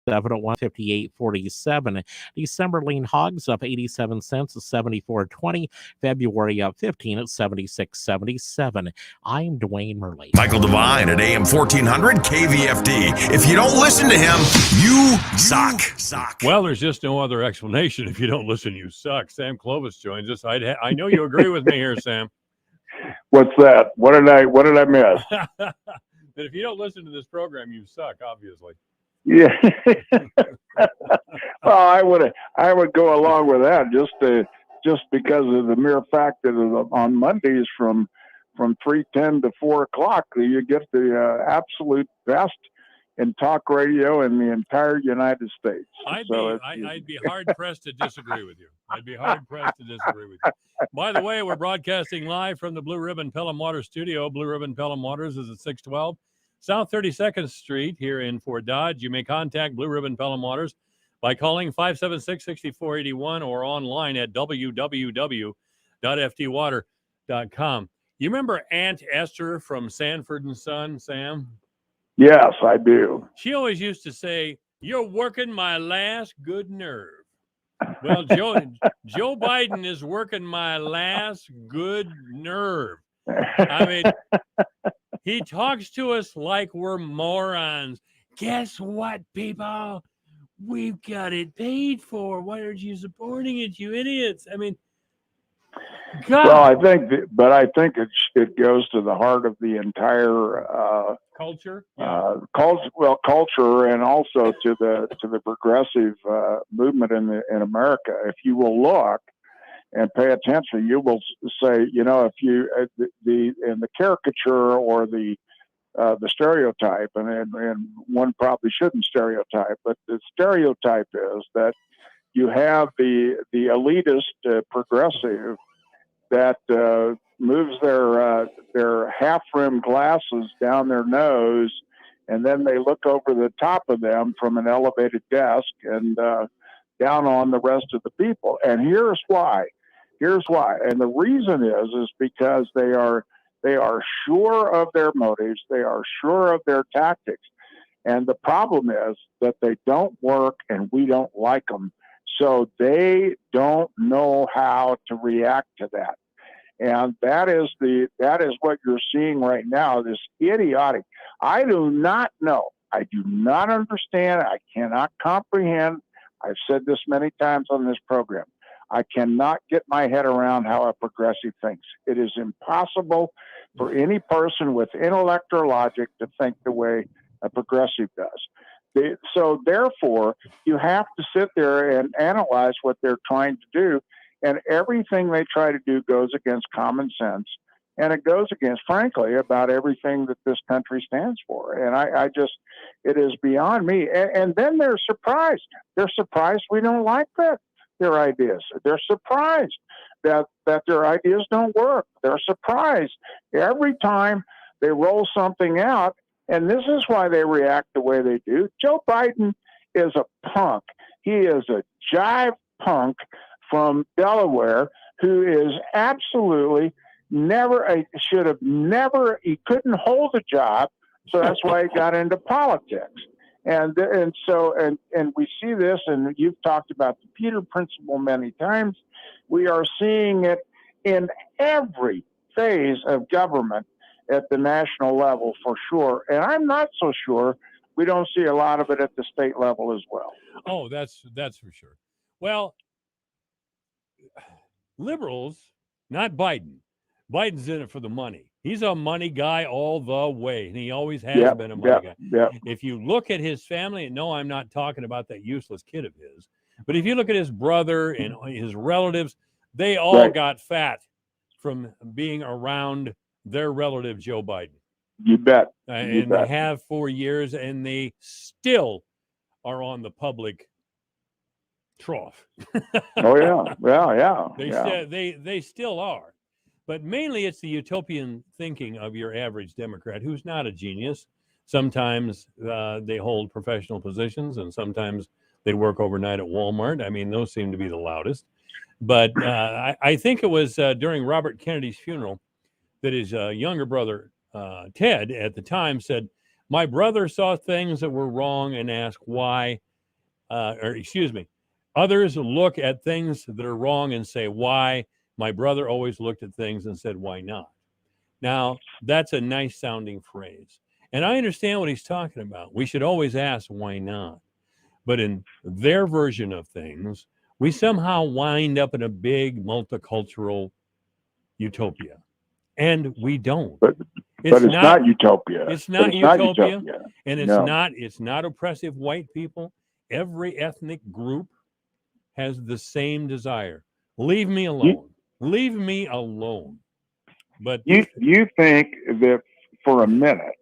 71, 58.47. December lean hogs up 87 cents at 74.20. February up 15 at 76.77. I'm Dwayne Murley. Michael Devine at AM 1400 KVFD. If you don't listen to him, you suck. Well, there's just no other explanation. If you don't listen, you suck. Sam Clovis joins us. I know you agree with me here, Sam. What's that? What did I miss? That if you don't listen to this program, you suck, obviously. Yeah. Well, I would go along with that just because of the mere fact that on Mondays from 3:10 to 4 o'clock, you get the absolute best in talk radio in the entire United States. I'd be hard pressed to disagree with you. By the way, we're broadcasting live from the Blue Ribbon Pelham Water Studio. Blue Ribbon Pelham Waters is at 612 South 32nd Street here in Fort Dodge. You may contact Blue Ribbon Pelham Waters by calling 576-6481 or online at www.ftwater.com. You remember Aunt Esther from Sanford and Son, Sam? Yes, I do. She always used to say, "You're working my last good nerve." Well, Joe Biden is working my last good nerve. I mean, he talks to us like we're morons. Guess what, people? We've got it paid for. Why aren't you supporting it, you idiots? I mean, God. Well, I think it goes to the heart of the entire culture. Culture, and also to the progressive movement in America. If you will look and pay attention, you will say, if you the caricature or the stereotype, and one probably shouldn't stereotype, but the stereotype is that you have the elitist progressive that moves their half-rimmed glasses down their nose, and then they look over the top of them from an elevated desk and down on the rest of the people. And here's why. And the reason is because they are sure of their motives. They are sure of their tactics. And the problem is that they don't work and we don't like them. So they don't know how to react to that. And that is what you're seeing right now, this idiotic. I do not know. I do not understand. I cannot comprehend. I've said this many times on this program. I cannot get my head around how a progressive thinks. It is impossible for any person with intellect or logic to think the way a progressive does. So therefore, you have to sit there and analyze what they're trying to do. And everything they try to do goes against common sense. And it goes against, frankly, about everything that this country stands for. And it is beyond me. And then they're surprised. They're surprised we don't like their ideas. They're surprised that their ideas don't work. They're surprised every time they roll something out. And this is why they react the way they do. Joe Biden is a punk. He is a jive punk from Delaware who is absolutely he couldn't hold a job. So that's why he got into politics. And we see this, and you've talked about the Peter Principle many times. We are seeing it in every phase of government at the national level for sure. And I'm not so sure we don't see a lot of it at the state level as well. Oh, that's for sure. Well, liberals, not Biden. Biden's in it for the money. He's a money guy all the way, and he always has been a money guy. Yep. If you look at his family, no, I'm not talking about that useless kid of his, but if you look at his brother and his relatives, they all got fat from being around their relative Joe Biden. You bet. They have for years, and they still are on the public trough. Oh yeah. They still are. But mainly it's the utopian thinking of your average Democrat who's not a genius. Sometimes they hold professional positions, and sometimes they work overnight at Walmart. I mean, those seem to be the loudest. But I think it was during Robert Kennedy's funeral that his younger brother, Ted, at the time said, "My brother saw things that were wrong and asked why or excuse me, others look at things that are wrong and say, why? My brother always looked at things and said, why not? Now, that's a nice sounding phrase. And I understand what he's talking about. We should always ask, why not? But in their version of things, we somehow wind up in a big multicultural utopia. And we don't. But it's not utopia. It's not utopia. And No. it's not oppressive white people. Every ethnic group has the same desire. Leave me alone. Leave me alone. But you think that for a minute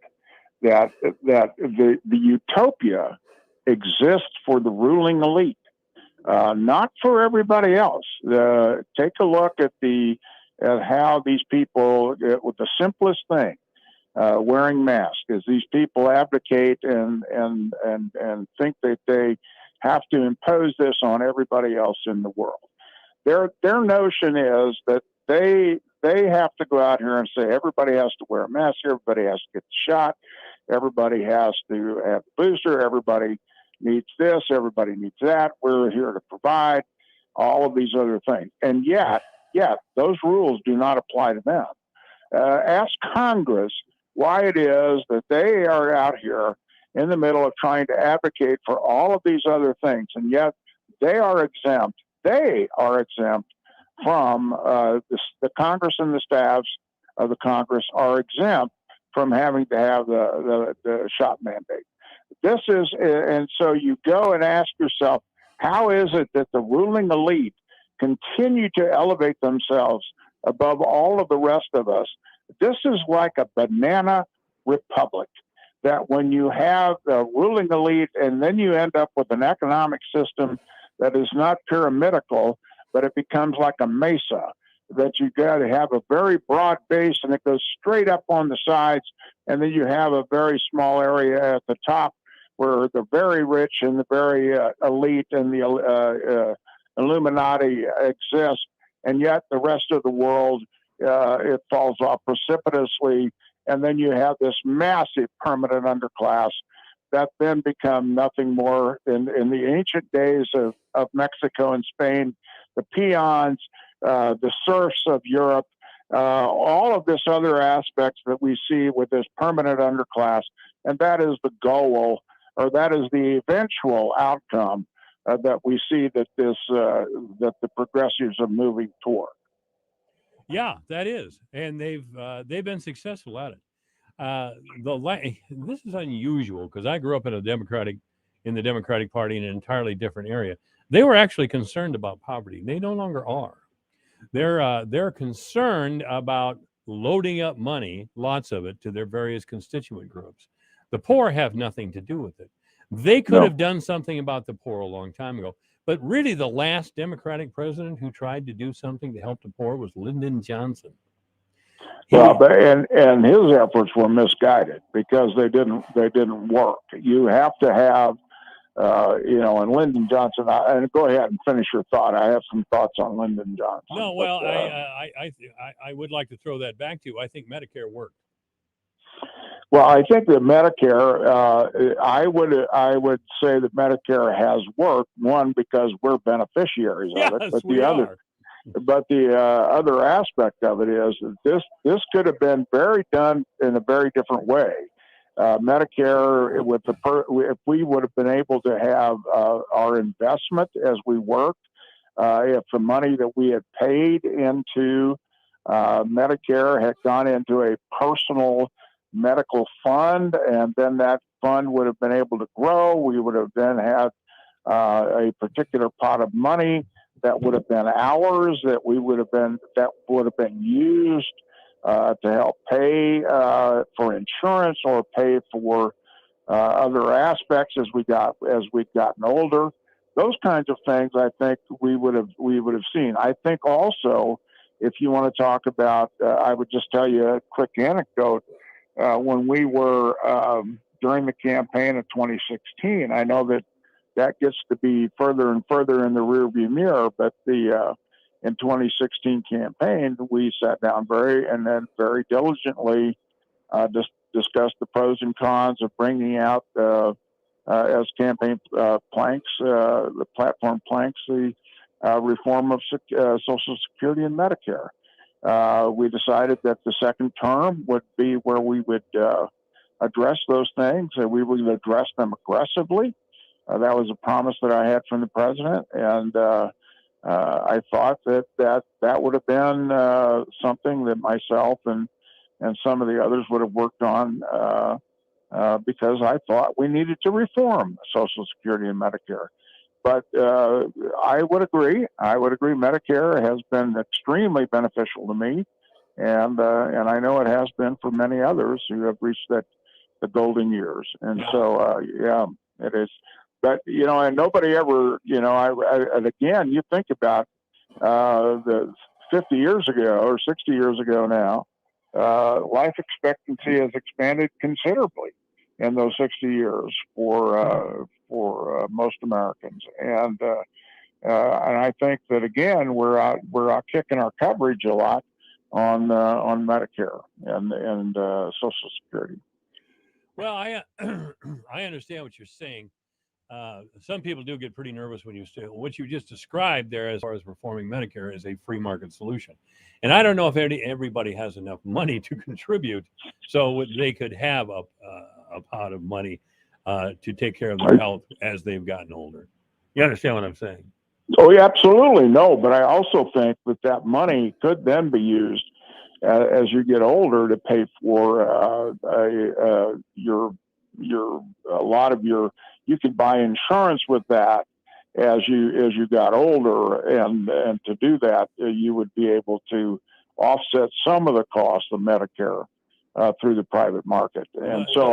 that the utopia exists for the ruling elite, not for everybody else. Take a look at how these people, with the simplest thing, wearing masks, as these people advocate and think that they have to impose this on everybody else in the world. Their notion is that they have to go out here and say everybody has to wear a mask, everybody has to get the shot, everybody has to have a booster, everybody needs this, everybody needs that. We're here to provide all of these other things, and yet those rules do not apply to them. Ask Congress why it is that they are out here in the middle of trying to advocate for all of these other things, and yet they are exempt. They are exempt from the Congress, and the staffs of the Congress are exempt from having to have the shot mandate. This is, and so you go and ask yourself, how is it that the ruling elite continue to elevate themselves above all of the rest of us? This is like a banana republic, that when you have the ruling elite and then you end up with an economic system that is not pyramidal, but it becomes like a mesa, that you got to have a very broad base and it goes straight up on the sides, and then you have a very small area at the top where the very rich and the very elite and the Illuminati exist, and yet the rest of the world, it falls off precipitously, and then you have this massive permanent underclass that then become nothing more in the ancient days of Mexico and Spain, the peons, the serfs of Europe, all of this other aspects that we see with this permanent underclass, and that is the goal, or that is the eventual outcome that we see that that the progressives are moving toward. Yeah, that is, and they've been successful at it. This is unusual because I grew up in the Democratic Party in an entirely different area. They were actually concerned about poverty. They no longer are. They're concerned about loading up money, lots of it, to their various constituent groups. The poor have nothing to do with it. They could have done something about the poor a long time ago. But really, the last Democratic president who tried to do something to help the poor was Lyndon Johnson. And his efforts were misguided because they didn't work. You have to have, and Lyndon Johnson. And go ahead and finish your thought. I have some thoughts on Lyndon Johnson. No, well, I would like to throw that back to you. I think Medicare worked. Well, I think that Medicare, I would say that Medicare has worked. One, because we're beneficiaries of it, but the other aspect of it is that this could have been done in a very different way. Medicare, if we would have been able to have our investment as we worked, if the money that we had paid into Medicare had gone into a personal medical fund, and then that fund would have been able to grow. We would have then had a particular pot of money that would have been ours, that would have been used to help pay for insurance or pay for other aspects as we've gotten older. Those kinds of things, I think we would have seen. I think also, if you want to talk about, I would just tell you a quick anecdote. When we were during the campaign of 2016, I know that gets to be further and further in the rearview mirror, but in 2016 campaign, we sat down very diligently discussed the pros and cons of bringing out as campaign planks, the platform planks, the reform of Social Security and Medicare. We decided that the second term would be where we would address those things, and we would address them aggressively. That was a promise that I had from the president, and I thought that would have been something that myself and some of the others would have worked on because I thought we needed to reform Social Security and Medicare. But I would agree. Medicare has been extremely beneficial to me, and I know it has been for many others who have reached the golden years. And so, yeah, it is. But and nobody ever, and again, you think about the 50 years ago or 60 years ago now, life expectancy has expanded considerably in those 60 years for most Americans, and I think that again we're out kicking our coverage a lot on Medicare and Social Security. Well, I understand what you're saying. Some people do get pretty nervous when you say what you just described there as far as reforming Medicare is a free market solution. And I don't know if everybody has enough money to contribute so they could have a pot of money to take care of their health as they've gotten older. You understand what I'm saying? Oh, yeah, absolutely. No, but I also think that money could then be used as you get older to pay for a lot of your. You could buy insurance with that as you got older, and to do that, you would be able to offset some of the cost of Medicare through the private market. And so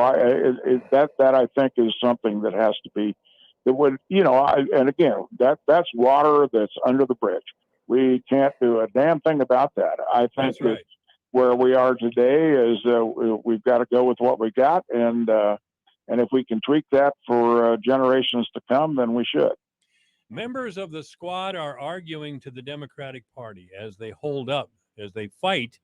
that I think is something that has to be, that would, and again, that's water that's under the bridge. We can't do a damn thing about that. I think that where we are today is we've got to go with what we got, and if we can tweak that for generations to come, then we should. Members of the squad are arguing to the Democratic Party as they hold up, as they fight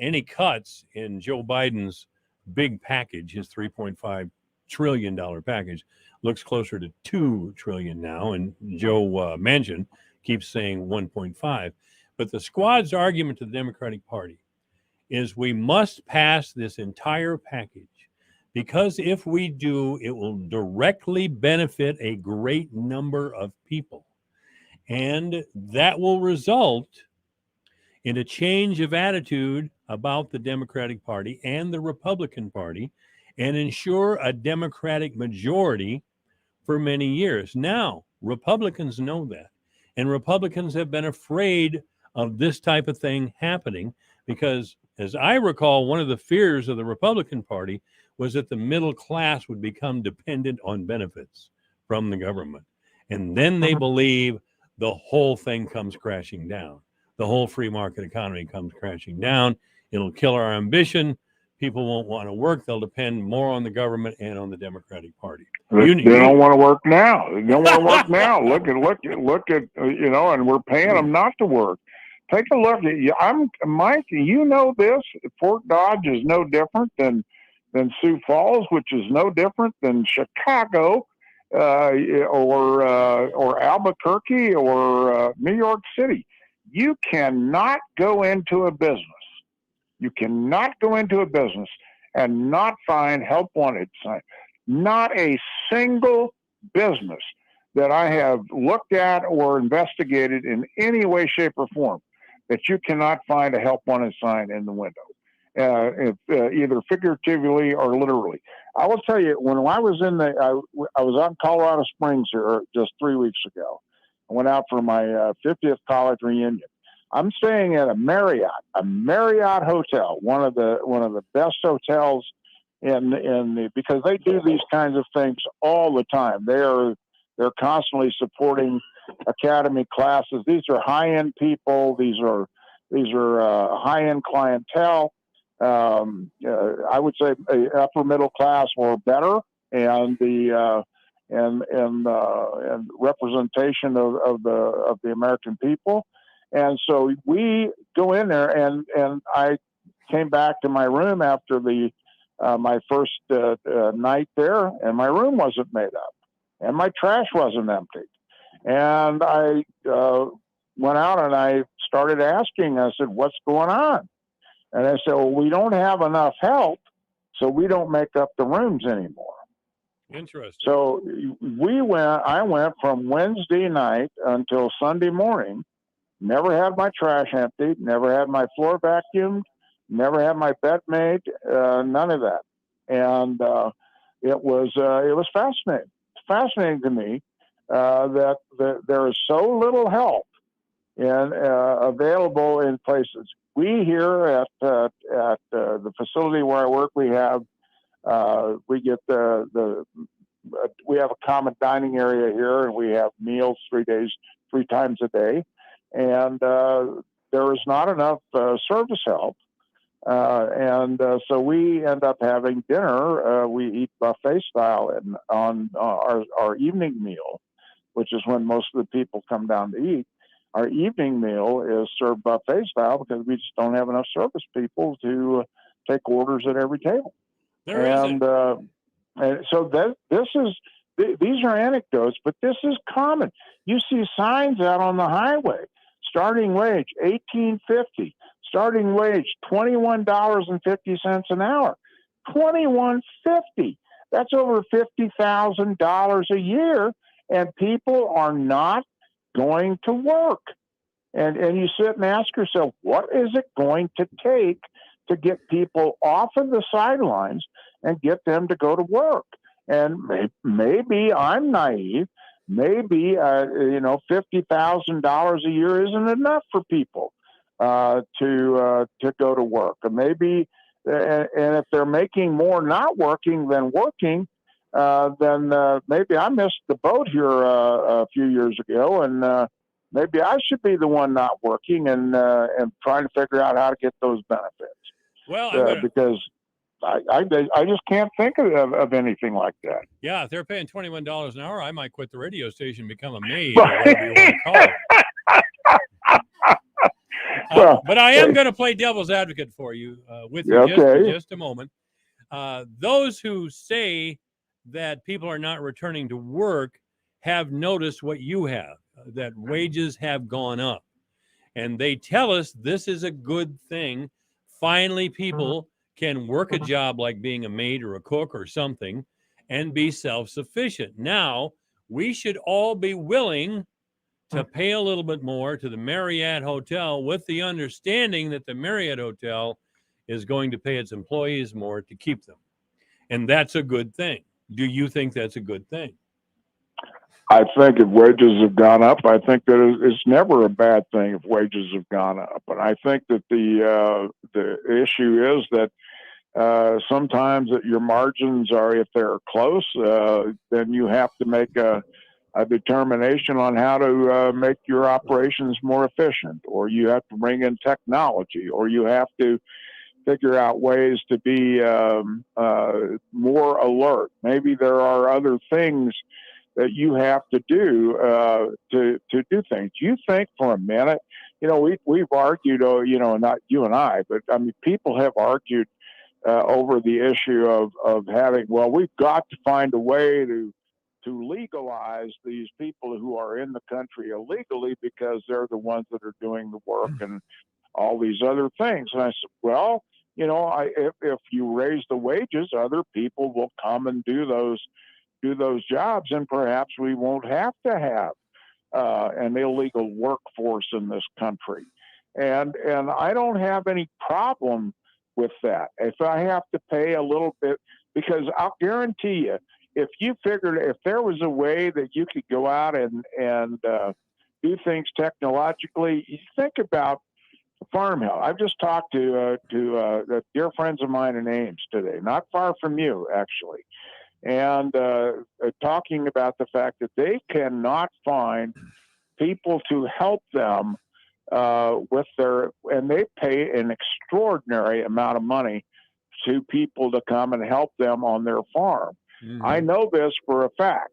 any cuts in Joe Biden's big package. His $3.5 trillion package looks closer to $2 trillion now, and Joe Manchin keeps saying 1.5. But the squad's argument to the Democratic Party is we must pass this entire package, because if we do, it will directly benefit a great number of people. And that will result in a change of attitude about the Democratic Party and the Republican Party, and ensure a Democratic majority for many years. Now, Republicans know that, and Republicans have been afraid of this type of thing happening because, as I recall, one of the fears of the Republican Party was that the middle class would become dependent on benefits from the government. And then they believe the whole thing comes crashing down. The whole free market economy comes crashing down. It'll kill our ambition. People won't want to work. They'll depend more on the government and on the Democratic Party. They don't want to work now. They don't want to work now. Look at and we're paying them not to work. Take a look at Mike. You know this. Fort Dodge is no different than Sioux Falls, which is no different than Chicago, or Albuquerque, or New York City. You cannot go into a business. You cannot go into a business and not find help wanted sign. Not a single business that I have looked at or investigated in any way, shape, or form that you cannot find a help wanted sign in the window, either figuratively or literally. I will tell you, when I was I was out in Colorado Springs here just 3 weeks ago. I went out for my 50th college reunion. I'm staying at a Marriott hotel, one of the best hotels because they do these kinds of things all the time. They're constantly supporting academy classes. These are high-end people. These are high-end clientele. I would say upper middle class or better, and the and representation of the American people. And so we go in there, and I came back to my room after the my first night there, and my room wasn't made up, and my trash wasn't emptied. And I went out and I started asking. I said, "What's going on?" And they said, "Well, we don't have enough help, so we don't make up the rooms anymore." Interesting. So I went from Wednesday night until Sunday morning, never had my trash emptied, never had my floor vacuumed, never had my bed made, none of that. And it was fascinating. It's fascinating to me that there is so little help available in places. We here at the facility where I work, we have we get we have a common dining area here, and we have meals 3 times a day, and there is not enough service help, and so we end up having dinner. We eat buffet style and on our evening meal, which is when most of the people come down to eat. Our evening meal is served buffet style because we just don't have enough service people to take orders at every table. And so these are anecdotes, but this is common. You see signs out on the highway: starting wage $18.50, starting wage $21.50 an hour. $21.50. That's over $50,000 a year, and people are not going to work. And you sit and ask yourself, what is it going to take to get people off of the sidelines and get them to go to work? And maybe I'm naive. Maybe $50,000 a year isn't enough for people to go to work. Or maybe, and if they're making more not working than working, then maybe I missed the boat here a few years ago, and maybe I should be the one not working and trying to figure out how to get those benefits. Well, because I just can't think of anything like that. Yeah, if they're paying $21 an hour, I might quit the radio station and become a maid, or whatever you want to call it. But I am going to play devil's advocate for you with you just for just a moment. Those who say that people are not returning to work have noticed what you have, that wages have gone up. And they tell us this is a good thing. Finally, people can work a job like being a maid or a cook or something and be self-sufficient. Now, we should all be willing to pay a little bit more to the Marriott Hotel, with the understanding that the Marriott Hotel is going to pay its employees more to keep them. And that's a good thing. Do you think that's a good thing? I think if wages have gone up, I think that it's never a bad thing if wages have gone up. And I think that the issue is that sometimes that your margins are, if they're close, then you have to make a determination on how to make your operations more efficient, or you have to bring in technology, or you have to figure out ways to be more alert. Maybe there are other things that you have to do to do things. You think for a minute, we've argued, not you and I, but I mean, people have argued over the issue of having, well, we've got to find a way to legalize these people who are in the country illegally because they're the ones that are doing the work and all these other things. And I said, well, if you raise the wages, other people will come and do those jobs, and perhaps we won't have to have an illegal workforce in this country. And I don't have any problem with that. If I have to pay a little bit, because I'll guarantee you, if there was a way that you could go out and do things technologically, you think about farm help. I've just talked to dear friends of mine in Ames today, not far from you, actually, and talking about the fact that they cannot find people to help them and they pay an extraordinary amount of money to people to come and help them on their farm. Mm-hmm. I know this for a fact.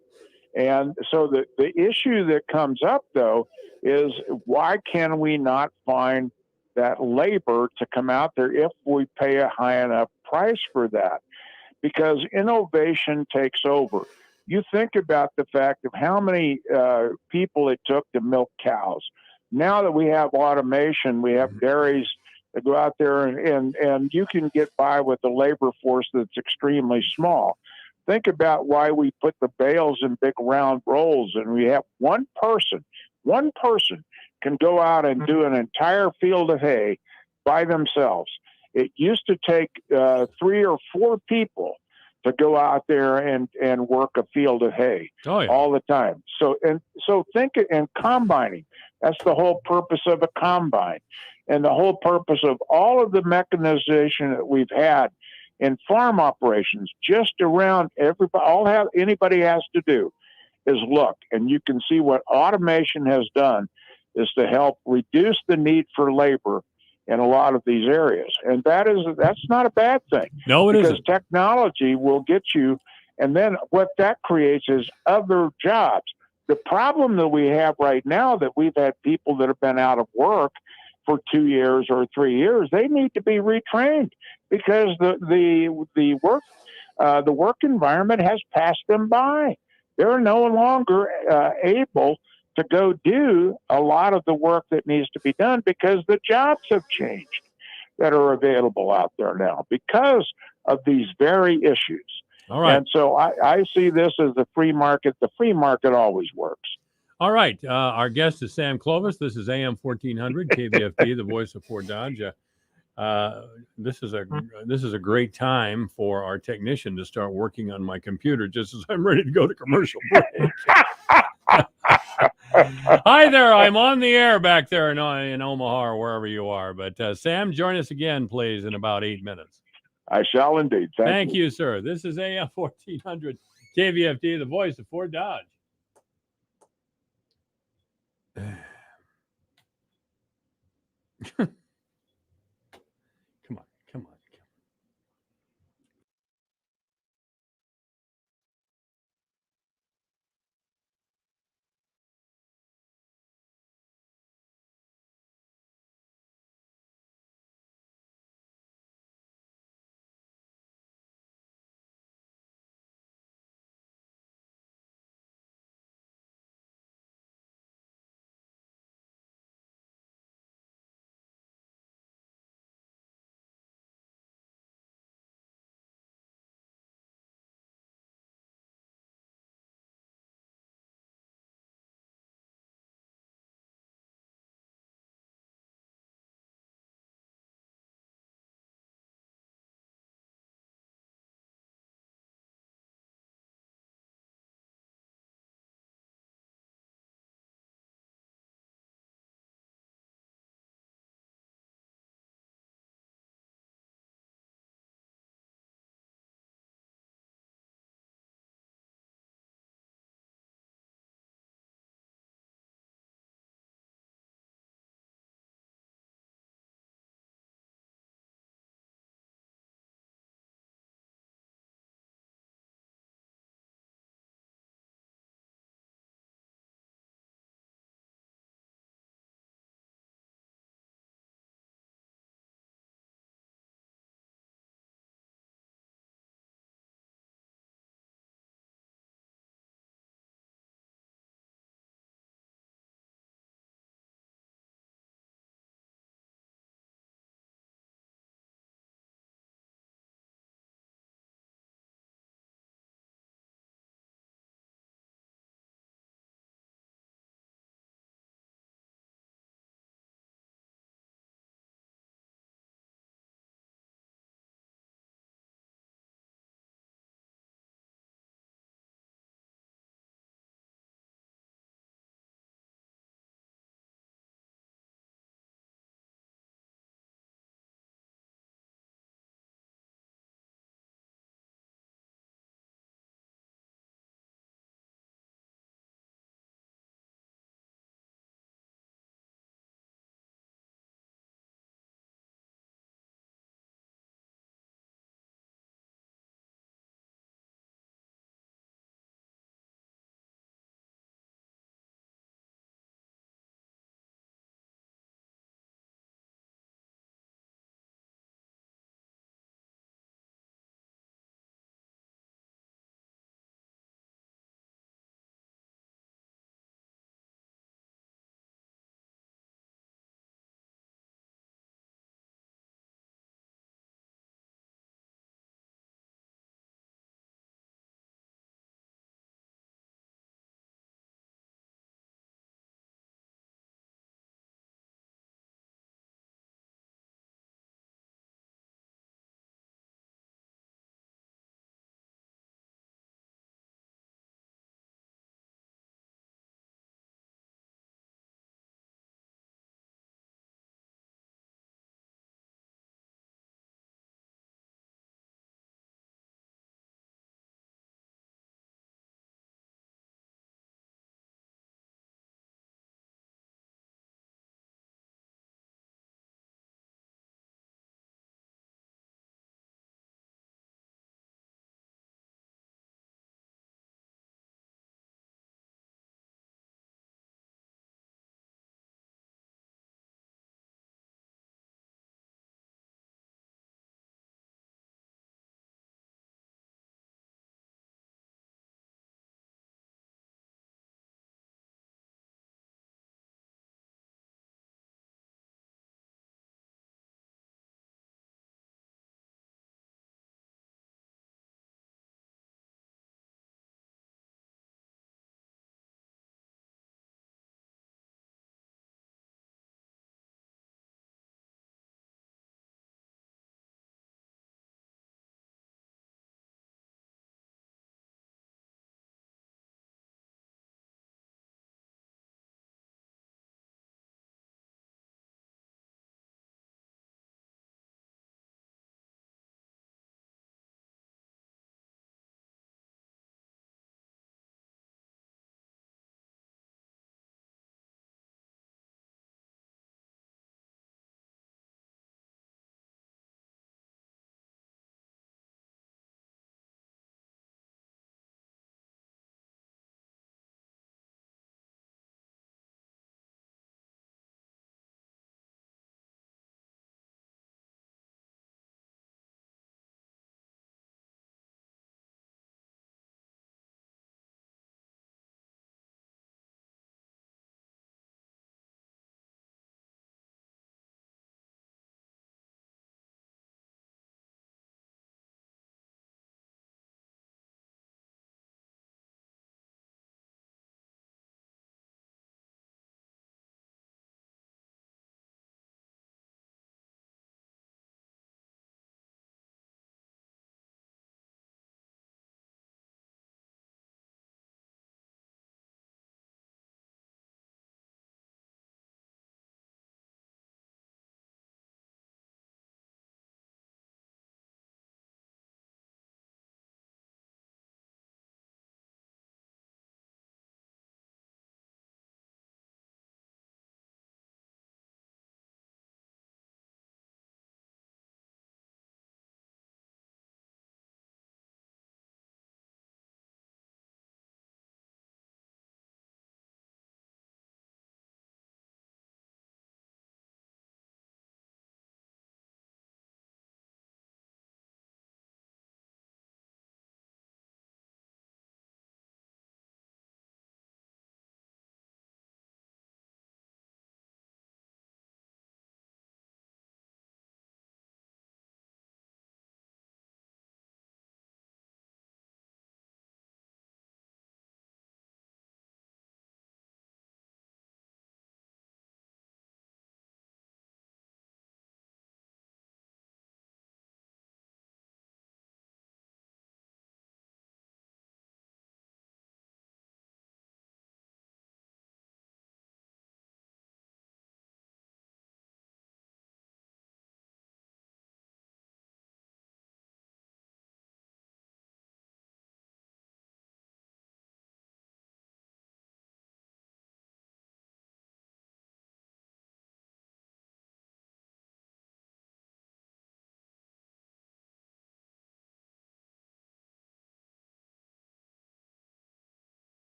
And so the issue that comes up, though, is why can we not find that labor to come out there if we pay a high enough price for that? because innovation takes over. You think about the fact of how many people it took to milk cows. Now that we have automation, we have dairies that go out there and you can get by with a labor force that's extremely small. Think about why we put the bales in big round rolls and we have one person can go out and do an entire field of hay by themselves. It used to take 3 or 4 people to go out there and work a field of hay all the time. So think in combining. That's the whole purpose of a combine, and the whole purpose of all of the mechanization that we've had in farm operations. Just around everybody, anybody has to do is look, and you can see what automation has done is to help reduce the need for labor in a lot of these areas. And that's not a bad thing. No, it because isn't. Technology will get you, and then what that creates is other jobs. The problem that we have right now, that we've had people that have been out of work for 2 years or 3 years, they need to be retrained because the work environment has passed them by. They're no longer able to go do a lot of the work that needs to be done because the jobs have changed that are available out there now because of these very issues. All right. And so I see this as the free market. The free market always works. All right. Our guest is Sam Clovis. This is AM 1400 KVFD, the voice of Fort Dodge. This is a great time for our technician to start working on my computer just as I'm ready to go to commercial break. Hi there. I'm on the air back there in Omaha or wherever you are. But Sam, join us again, please, in about 8 minutes. I shall indeed. Thank you, sir. This is AM 1400 KVFD, the voice of Fort Dodge. Come on.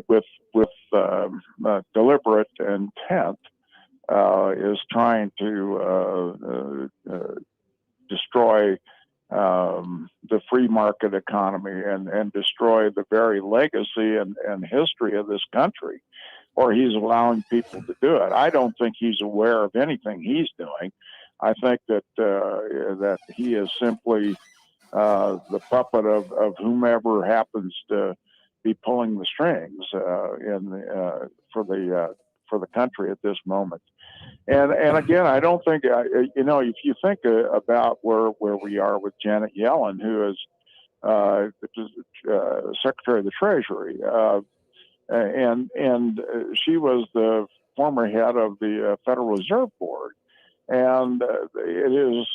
with deliberate intent is trying to destroy the free market economy and destroy the very legacy and history of this country, or he's allowing people to do it. I don't think he's aware of anything he's doing. I think that he is simply the puppet of whomever happens to be pulling the strings for the country at this moment. And again, I don't think if you think about where we are with Janet Yellen, who is Secretary of the Treasury, and she was the former head of the Federal Reserve Board, and it is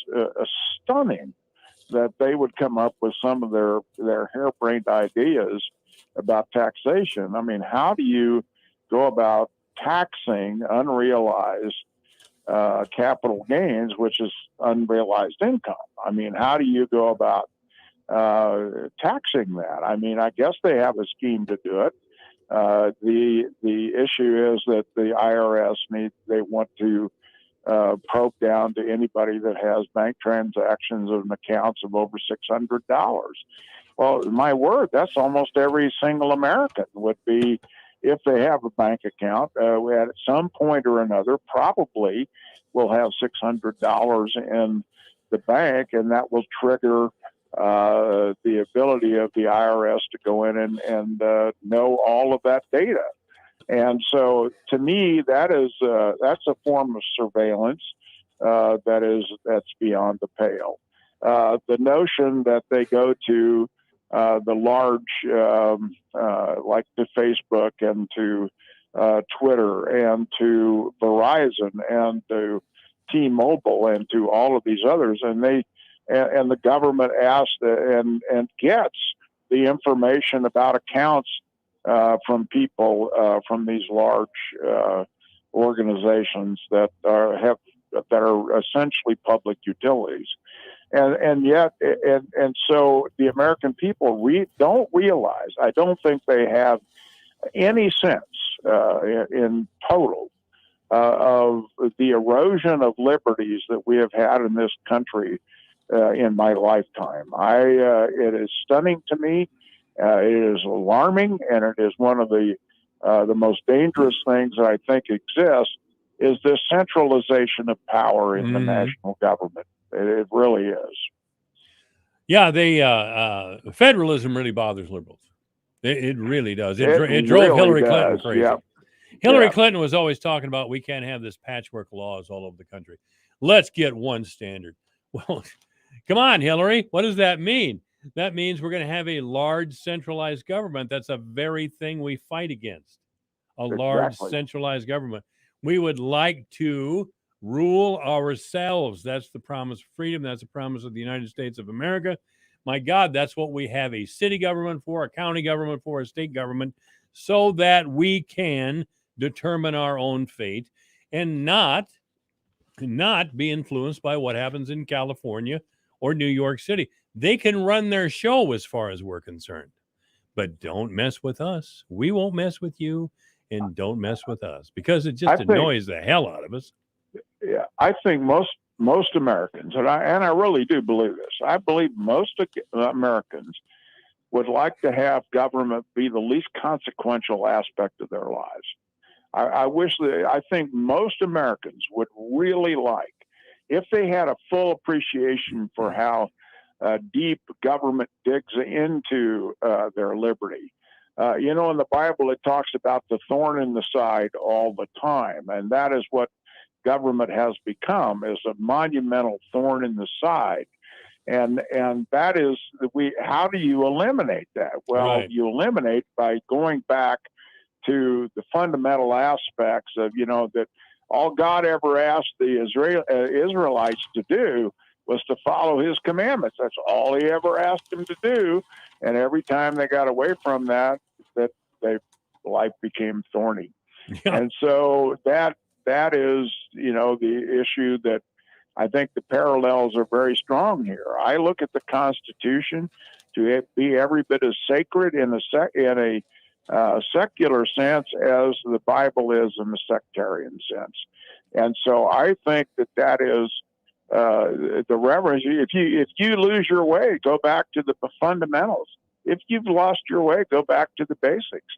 stunning that they would come up with some of their harebrained ideas about taxation. I mean, how do you go about taxing unrealized capital gains, which is unrealized income? I mean, how do you go about taxing that? I mean, I guess they have a scheme to do it. The issue is that the IRS they want to probe down to anybody that has bank transactions and accounts of over $600. Well, my word, that's almost every single American would be, if they have a bank account, at some point or another, probably will have $600 in the bank, and that will trigger the ability of the IRS to go in and know all of that data. And so, to me, that's a form of surveillance that's beyond the pale. The notion that they go to the large, like to Facebook and to Twitter and to Verizon and to T-Mobile and to all of these others, and the government asks and gets the information about accounts from people from these large organizations that are essentially public utilities. And yet, so the American people don't realize, I don't think they have any sense in total of the erosion of liberties that we have had in this country in my lifetime. It is stunning to me. It is alarming, and it is one of the most dangerous things that I think exists, is this centralization of power in the national government. It really is. Yeah, federalism really bothers liberals. It really does. It drove really Hillary does. Clinton crazy. Yeah. Hillary Clinton was always talking about, we can't have this patchwork laws all over the country. Let's get one standard. Well, come on, Hillary. What does that mean? That means we're going to have a large centralized government. That's a very thing we fight against. Large centralized government. We would like to rule ourselves. That's the promise of freedom. That's the promise of the United States of America. My God, that's what we have a city government for, a county government for, a state government, so that we can determine our own fate and not be influenced by what happens in California or New York City. They can run their show as far as we're concerned, but don't mess with us. We won't mess with you, and don't mess with us, because it just annoys the hell out of us. Yeah, I think most Americans, and I really do believe this. I believe most Americans would like to have government be the least consequential aspect of their lives. I think most Americans would really like, if they had a full appreciation for how deep government digs into their liberty. In the Bible, it talks about the thorn in the side all the time, and that is what government has become, is a monumental thorn in the side. And that is, how do you eliminate that? Well, you eliminate by going back to the fundamental aspects of, that all God ever asked the Israelites to do was to follow his commandments. That's all he ever asked them to do. And every time they got away from that life became thorny. Yeah. And so that is, the issue that I think the parallels are very strong here. I look at the Constitution to be every bit as sacred in a secular sense as the Bible is in the sectarian sense. And so I think that is the reverence. If you lose your way, go back to the fundamentals. If you've lost your way, go back to the basics.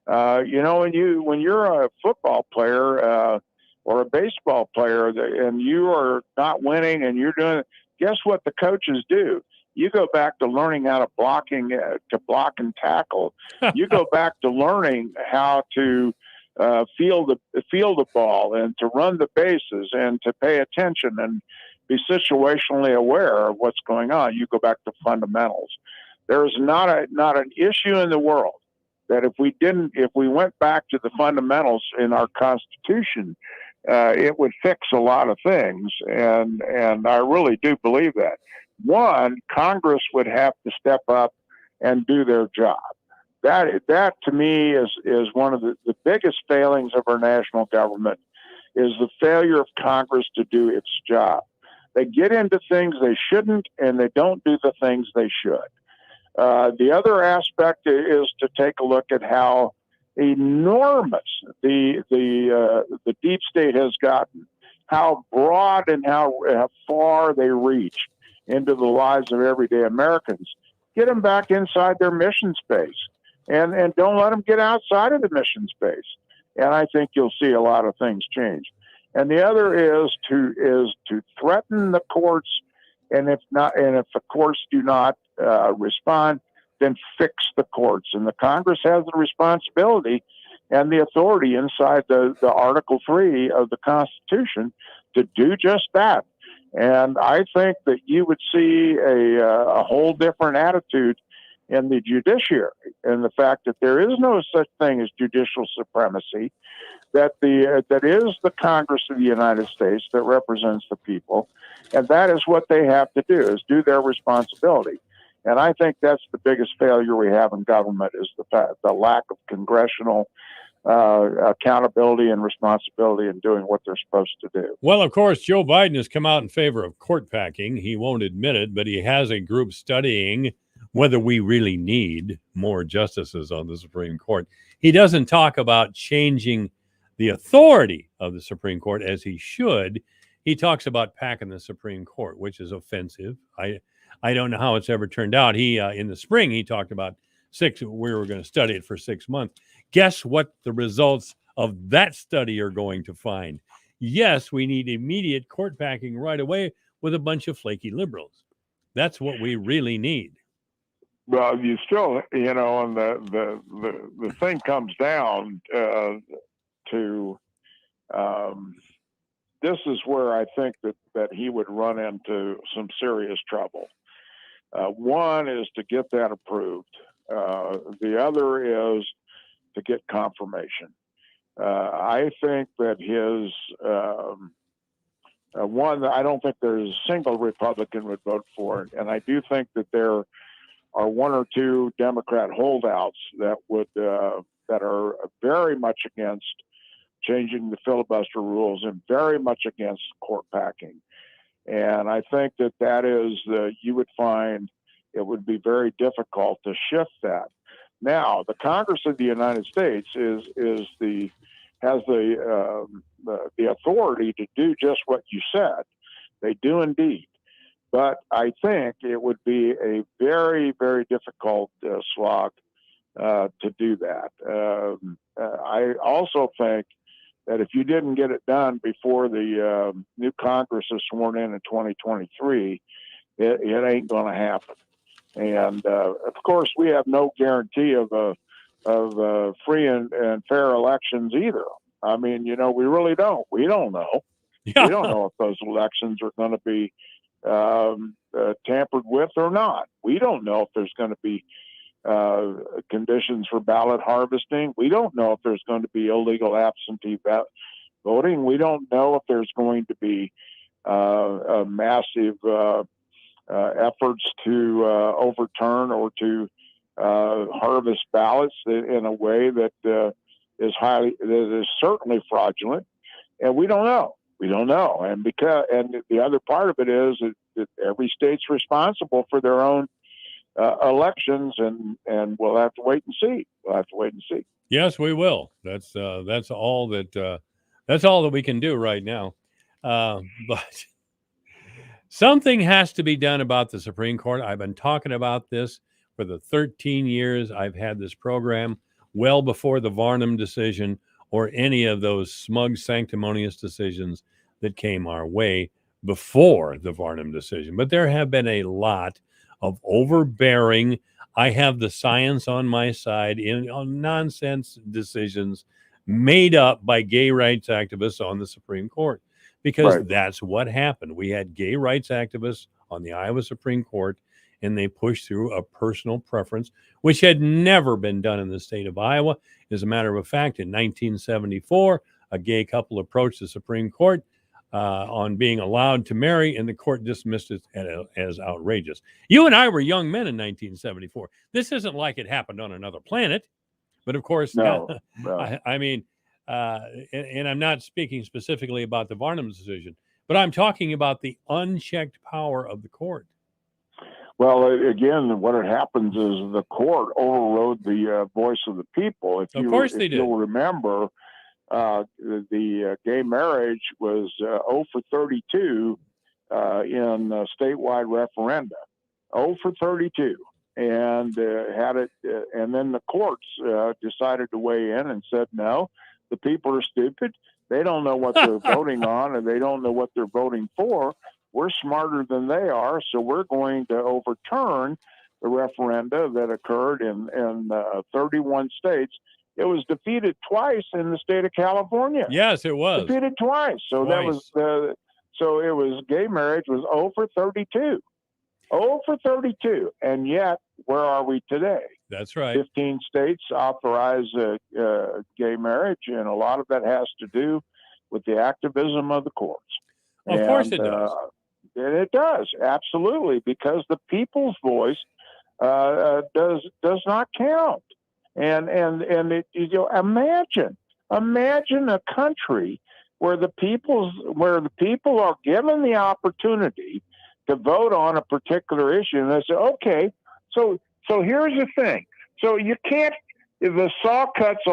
When you're a football player or a baseball player and you are not winning and you're doing, guess what the coaches do? You go back to learning how to block and tackle. You go back to learning how to field the ball and to run the bases and to pay attention and be situationally aware of what's going on. You go back to fundamentals. There is not an issue in the world that if we went back to the fundamentals in our Constitution, it would fix a lot of things. And I really do believe that. One, Congress would have to step up and do their job. That to me is one of the biggest failings of our national government, is the failure of Congress to do its job. They get into things they shouldn't, and they don't do the things they should. The other aspect is to take a look at how enormous the deep state has gotten, how broad and how far they reach into the lives of everyday Americans. Get them back inside their mission space, and don't let them get outside of the mission space. And I think you'll see a lot of things change. And the other is to threaten the courts, and if the courts do not respond, then fix the courts. And the Congress has the responsibility and the authority inside the Article 3 of the Constitution to do just that. And I think that you would see a whole different attitude in the judiciary, and the fact that there is no such thing as judicial supremacy, that is the Congress of the United States that represents the people, and that is what they have to do, is do their responsibility. And I think that's the biggest failure we have in government, is the lack of congressional accountability and responsibility in doing what they're supposed to do. Well, of course, Joe Biden has come out in favor of court packing. He won't admit it, but he has a group studying whether we really need more justices on the Supreme Court. He doesn't talk about changing the authority of the Supreme Court as he should. He talks about packing the Supreme Court, which is offensive. I don't know how it's ever turned out. He in the spring, he talked about we were going to study it for 6 months. Guess what the results of that study are going to find? Yes, we need immediate court packing right away with a bunch of flaky liberals. That's what we really need. Well, you still, and the thing comes down to this is where I think that he would run into some serious trouble. One is to get that approved. The other is to get confirmation. I think that his one, I don't think there's a single Republican would vote for it, and I do think that there are one or two Democrat holdouts that are very much against changing the filibuster rules and very much against court packing. And I think that is you would find it would be very difficult to shift that. Now, the Congress of the United States has the authority to do just what you said. They do indeed. But I think it would be a very, very difficult slog to do that. I also think that if you didn't get it done before the new Congress is sworn in 2023, it ain't going to happen. And of course, we have no guarantee of free and fair elections either. I mean, we really don't. We don't know. Yeah. We don't know if those elections are going to be tampered with or not. We don't know if there's going to be conditions for ballot harvesting. We don't know if there's going to be illegal absentee voting. We don't know if there's going to be massive efforts to overturn or to harvest ballots in a way that is certainly fraudulent, and we don't know. We don't know, and the other part of it is that every state's responsible for their own elections, and we'll have to wait and see. We'll have to wait and see. Yes, we will. That's all that we can do right now. But something has to be done about the Supreme Court. I've been talking about this for the 13 years I've had this program, well before the Varnum decision or any of those smug, sanctimonious decisions that came our way before the Varnum decision. But there have been a lot of overbearing, I have the science on my side, on nonsense decisions made up by gay rights activists on the Supreme Court. Because Right. that's what happened. We had gay rights activists on the Iowa Supreme Court, and they pushed through a personal preference, which had never been done in the state of Iowa. As a matter of fact, in 1974, a gay couple approached the Supreme Court on being allowed to marry, and the court dismissed it as outrageous. You and I were young men in 1974. This isn't like it happened on another planet, but of course, No. I mean, and I'm not speaking specifically about the Varnum decision, but I'm talking about the unchecked power of the court. Well, again, what had happens is the court overrode the voice of the people. If you'll remember, the gay marriage was 0 for 32 in statewide referenda. 0 for 32. And and then the courts decided to weigh in and said, no, the people are stupid. They don't know what they're voting on, and they don't know what they're voting for. We're smarter than they are, so we're going to overturn the referenda that occurred in 31 states. It was defeated twice in the state of California. Yes, it was defeated twice. So that was so it was gay marriage was 0 for 32. 0 for 32, and yet where are we today? That's right. 15 states authorize gay marriage, and a lot of that has to do with the activism of the courts. Of course it does. And it does, absolutely, because the people's voice does not count. And it, imagine a country where the people are given the opportunity to vote on a particular issue, and they say, okay, so here's the thing. So you can't. The saw cuts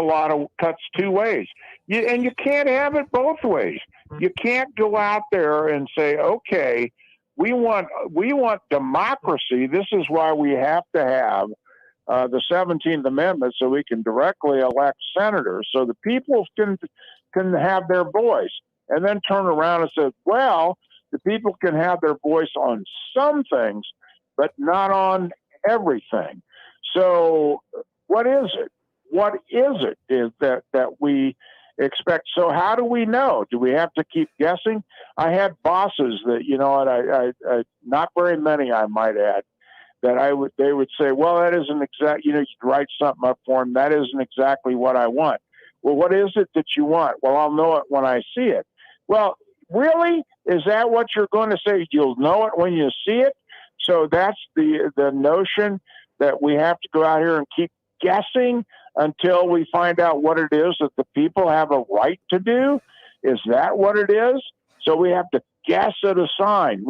two ways, and you can't have it both ways. You can't go out there and say, okay, we want democracy. This is why we have to have the 17th Amendment, so we can directly elect senators, so the people can have their voice, and then turn around and say, well, the people can have their voice on some things, but not on everything. So what is it? What is it is that we expect? So how do we know? Do we have to keep guessing? I had bosses that, I not very many, I might add, that they would say, well, that isn't exact, you'd write something up for them. That isn't exactly what I want. Well, what is it that you want? Well, I'll know it when I see it. Well, really? Is that what you're going to say? You'll know it when you see it? So that's the notion that we have to go out here and keep guessing until we find out what it is that the people have a right to do. Is that what it is? So we have to guess at a sign.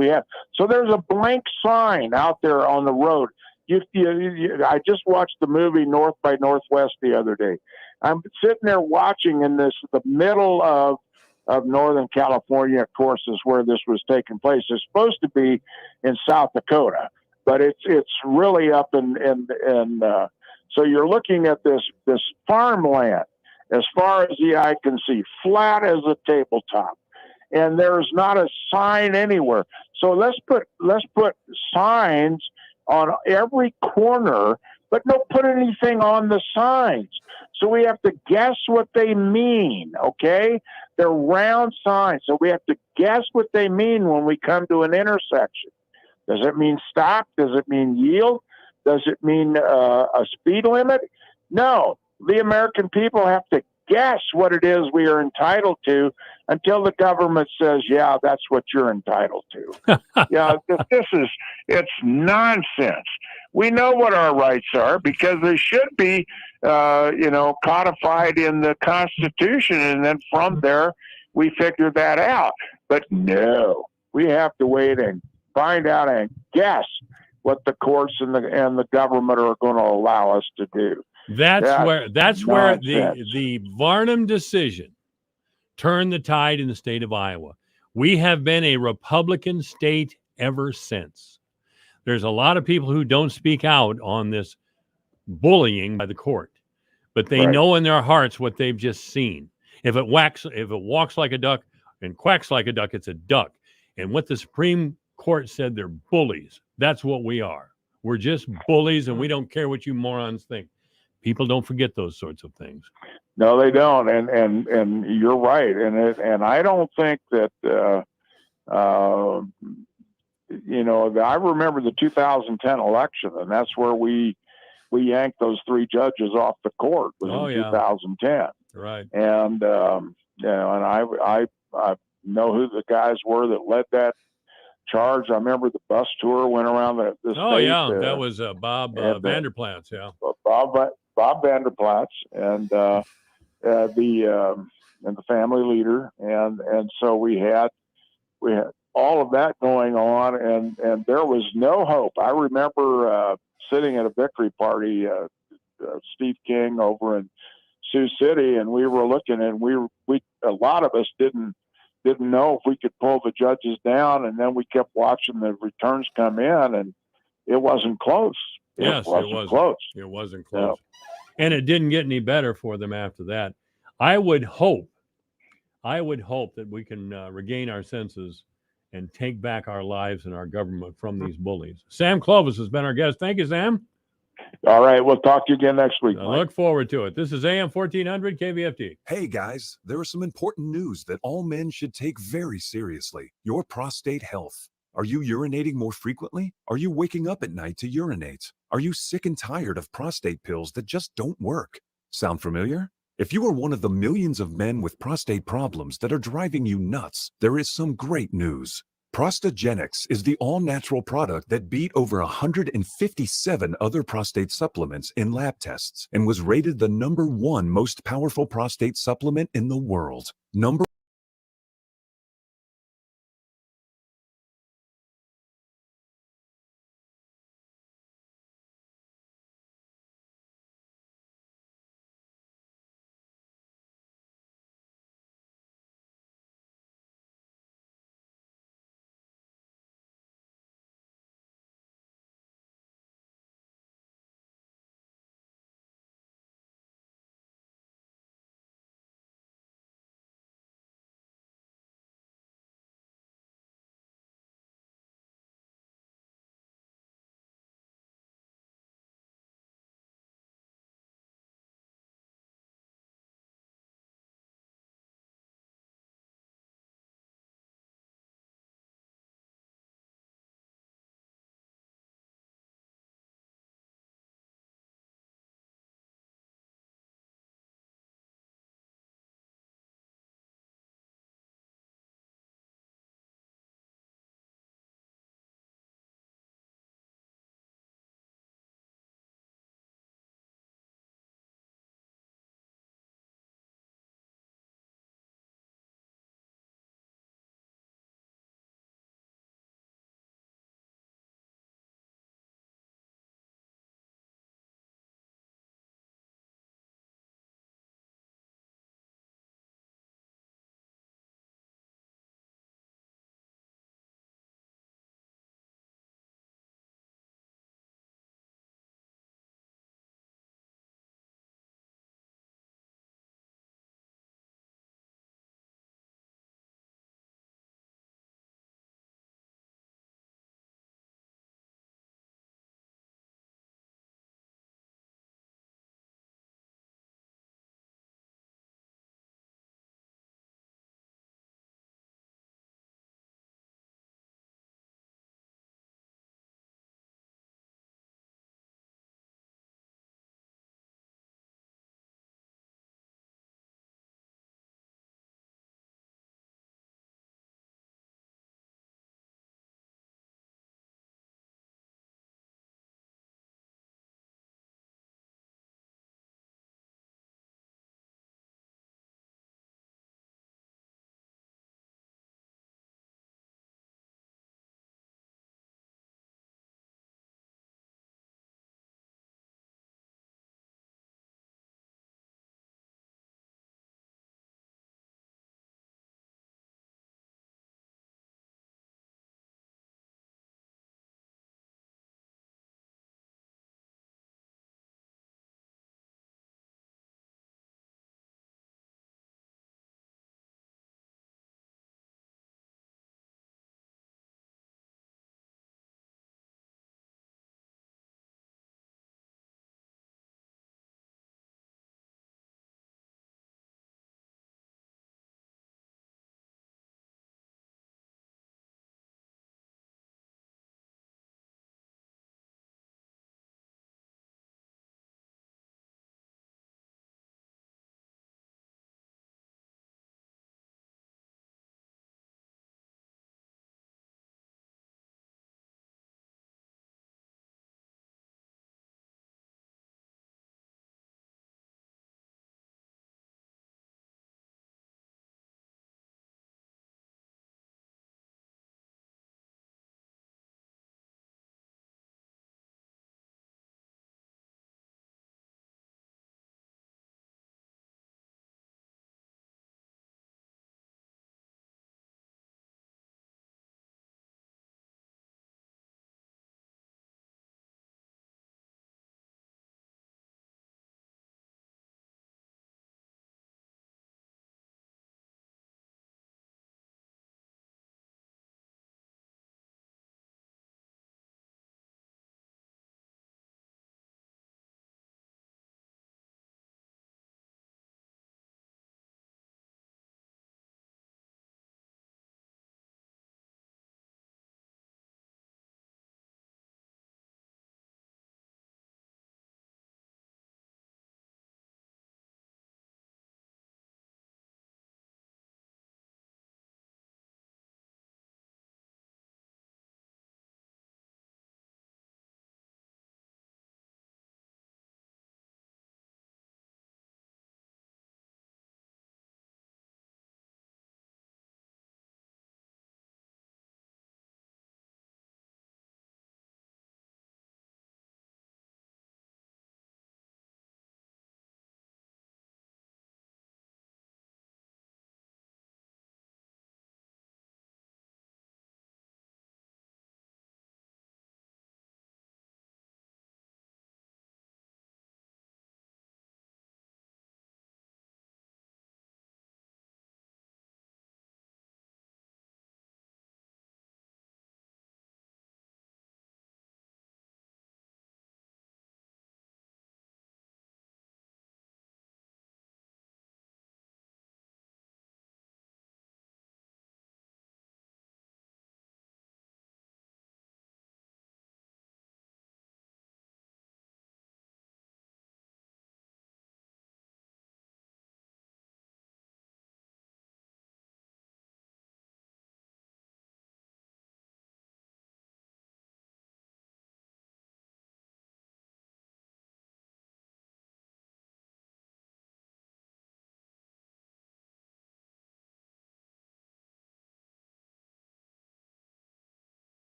So there's a blank sign out there on the road. I just watched the movie North by Northwest the other day. I'm sitting there watching in the middle of Northern California, of course, is where this was taking place. It's supposed to be in South Dakota, but it's really up in so you're looking at this farmland as far as the eye can see, flat as a tabletop, and there's not a sign anywhere. So let's put signs on every corner, but don't put anything on the signs. So we have to guess what they mean, okay? They're round signs, so we have to guess what they mean when we come to an intersection. Does it mean stop? Does it mean yield? Does it mean a speed limit? No. The American people have to guess what it is we are entitled to until the government says, yeah, that's what you're entitled to. It's nonsense. We know what our rights are because they should be, codified in the Constitution, and then from there we figure that out. But no, we have to wait and find out and guess what the courts and the government are going to allow us to do. That's where nonsense. the Varnum decision turned the tide in the state of Iowa. We have been a Republican state ever since. There's a lot of people who don't speak out on this bullying by the court, but they Right. know in their hearts what they've just seen. If it walks like a duck and quacks like a duck, it's a duck. And what the Supreme Court said, they're bullies. That's what we are. We're just bullies, and we don't care what you morons think. People don't forget those sorts of things. No, they don't, and you're right, and I don't think that I remember the 2010 election, and that's where we yanked those 3 judges off the court was in 2010. Right. And and I know who the guys were that led that charge. I remember the bus tour went around the state. That was Bob Vanderplatz. Yeah, Bob Vanderplatz and the family leader, and so we had all of that going on, and there was no hope. I remember sitting at a victory party, Steve King over in Sioux City, and we were looking, and we a lot of us didn't know if we could pull the judges down, and then we kept watching the returns come in, and it wasn't close. It wasn't close. It wasn't close. No. And it didn't get any better for them after that. I would hope that we can regain our senses and take back our lives and our government from these bullies. Sam Clovis has been our guest. Thank you, Sam. All right. We'll talk to you again next week. I look forward to it. This is AM 1400 KVFT. Hey, guys, there is some important news that all men should take very seriously. Your prostate health. Are you urinating more frequently? Are you waking up at night to urinate? Are you sick and tired of prostate pills that just don't work? Sound familiar? If you are one of the millions of men with prostate problems that are driving you nuts, there is some great news. Prosthogenics is the all-natural product that beat over 157 other prostate supplements in lab tests and was rated the #1 most powerful prostate supplement in the world.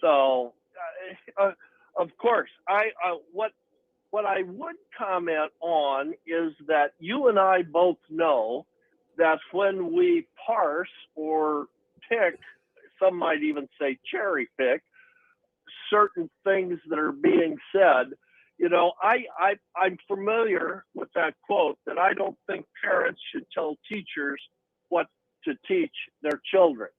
So, of course, what I would comment on is that you and I both know that when we parse or pick, some might even say cherry pick, certain things that are being said, I'm familiar with that quote that I don't think parents should tell teachers what to teach their children.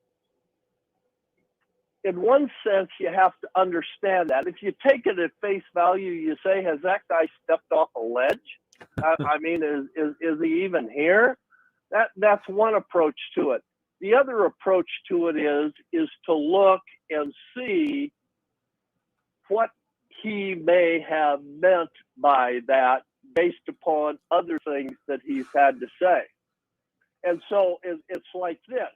In one sense, you have to understand that. If you take it at face value, you say, has that guy stepped off a ledge? I mean, is he even here? That's one approach to it. The other approach to it is to look and see what he may have meant by that based upon other things that he's had to say. And so it's like this.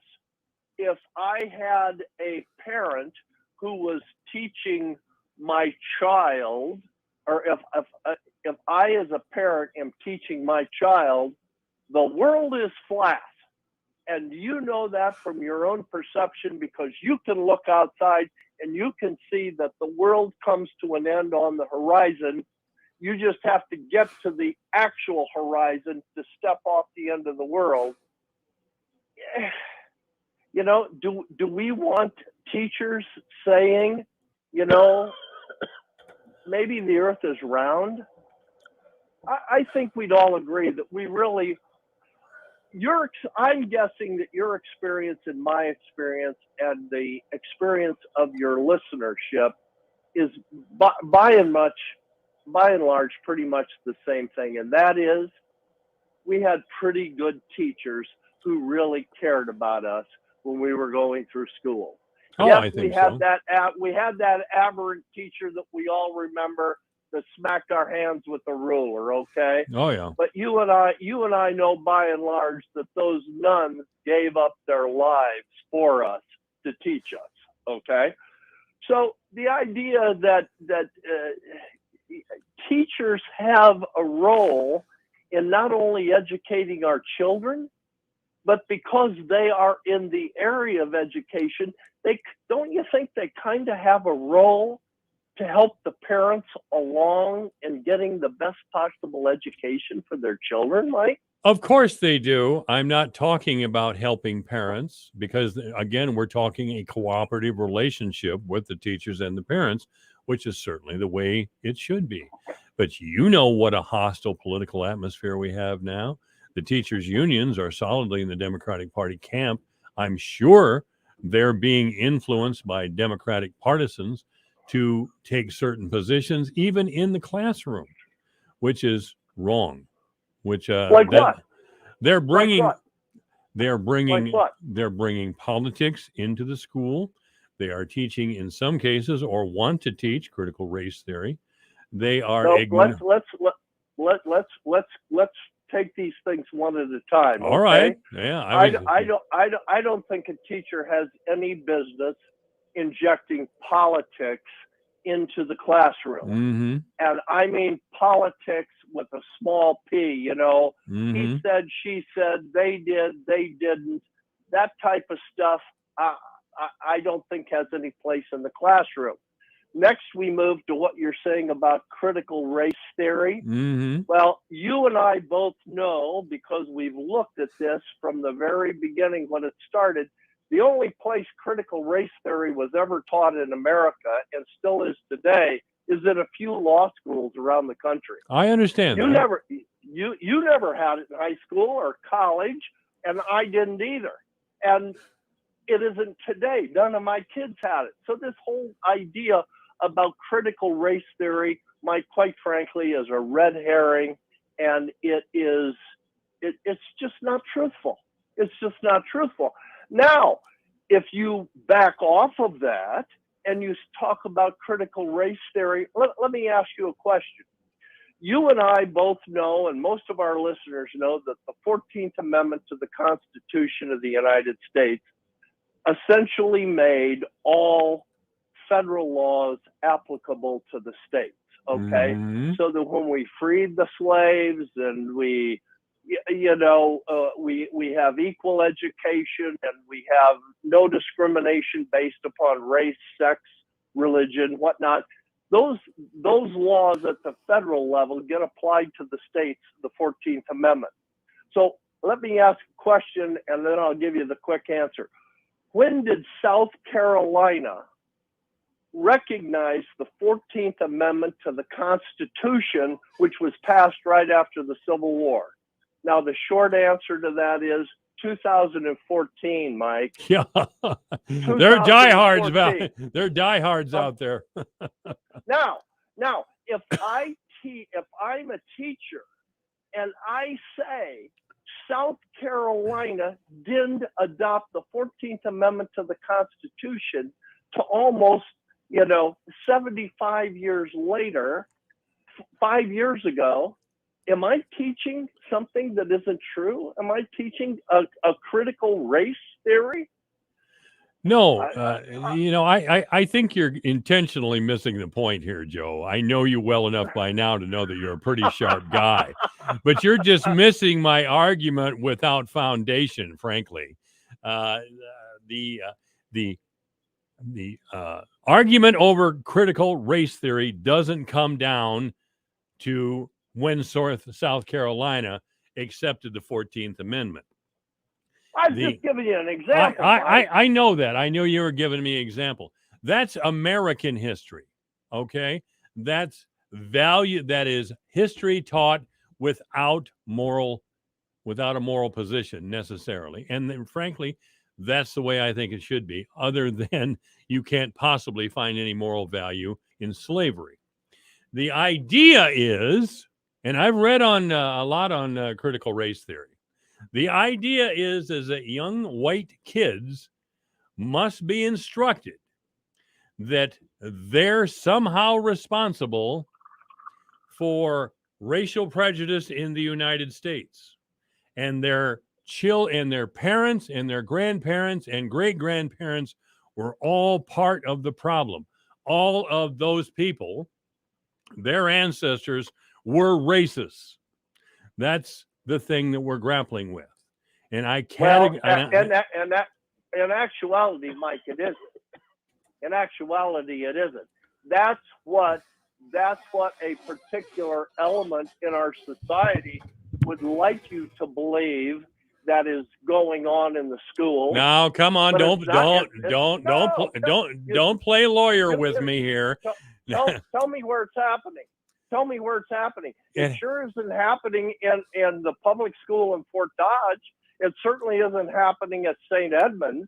If I had a parent who was teaching my child, or if I as a parent am teaching my child, the world is flat. And you know that from your own perception, because you can look outside and you can see that the world comes to an end on the horizon. You just have to get to the actual horizon to step off the end of the world. Do we want teachers saying, maybe the earth is round? I think we'd all agree that we really, I'm guessing that your experience and my experience and the experience of your listenership is by and large pretty much the same thing. And that is, we had pretty good teachers who really cared about us when we were going through school. Oh, yes, I think we had so. we had that aberrant teacher that we all remember that smacked our hands with a ruler, okay? Oh, yeah. But you and I know by and large that those nuns gave up their lives for us to teach us, okay? So the idea that teachers have a role in not only educating our children, but because they are in the area of education, don't you think they kind of have a role to help the parents along in getting the best possible education for their children, Mike? Of course they do. I'm not talking about helping parents because, again, we're talking a cooperative relationship with the teachers and the parents, which is certainly the way it should be. But you know what a hostile political atmosphere we have now. The teachers' unions are solidly in the Democratic Party camp. I'm sure they're being influenced by Democratic partisans to take certain positions, even in the classroom, which is wrong. Which like what? They're bringing like what? They're bringing politics into the school. They are teaching, in some cases, or want to teach critical race theory. They are let's take these things one at a time. All okay? right. Yeah. I don't think a teacher has any business injecting politics into the classroom. Mm-hmm. And I mean politics with a small p, Mm-hmm. He said, she said, they did, they didn't. That type of stuff, I don't think has any place in the classroom. Next, we move to what you're saying about critical race theory. Mm-hmm. Well, you and I both know, because we've looked at this from the very beginning when it started, the only place critical race theory was ever taught in America, and still is today, is in a few law schools around the country. I understand You that. you never had it in high school or college, and I didn't either. And it isn't today. None of my kids had it. So this whole idea about critical race theory, Mike, quite frankly, is a red herring, and it's just not truthful. It's just not truthful. Now, if you back off of that and you talk about critical race theory, let me ask you a question. You and I both know, and most of our listeners know, that the 14th Amendment to the Constitution of the United States essentially made all federal laws applicable to the states, okay? Mm-hmm. So that when we freed the slaves and we have equal education and we have no discrimination based upon race, sex, religion, whatnot. Those laws at the federal level get applied to the states, the 14th Amendment. So let me ask a question, and then I'll give you the quick answer. When did South Carolina recognize the 14th Amendment to the Constitution, which was passed right after the Civil War? Now, the short answer to that is 2014, Mike. Yeah, they're diehards. They're diehards out there. Now, if I'm a teacher and I say South Carolina didn't adopt the 14th Amendment to the Constitution to almost, 75 years later, 5 years ago, am I teaching something that isn't true? Am I teaching a critical race theory? No, I think you're intentionally missing the point here, Joe. I know you well enough by now to know that you're a pretty sharp guy, but you're just missing my argument without foundation, frankly. The argument over critical race theory doesn't come down to when South Carolina accepted the 14th Amendment. I'm just giving you an example. I know that. I know you were giving me an example. That's American history, okay? That's value. That is history taught without a moral position necessarily. And then, frankly, that's the way I think it should be, other than you can't possibly find any moral value in slavery. The idea is, and I've read on a lot on critical race theory, the idea is that young white kids must be instructed that they're somehow responsible for racial prejudice in the United States, and their parents and their grandparents and great-grandparents were all part of the problem. All of those people, their ancestors, were racists. That's the thing that we're grappling with. And I can't. In actuality, Mike, it isn't. In actuality, it isn't. That's what a particular element in our society would like you to believe that is going on in the school. Now, come on, don't play lawyer with me here. Tell me where it's happening. Tell me where it's happening. It sure isn't happening in the public school in Fort Dodge. It certainly isn't happening at St. Edmunds.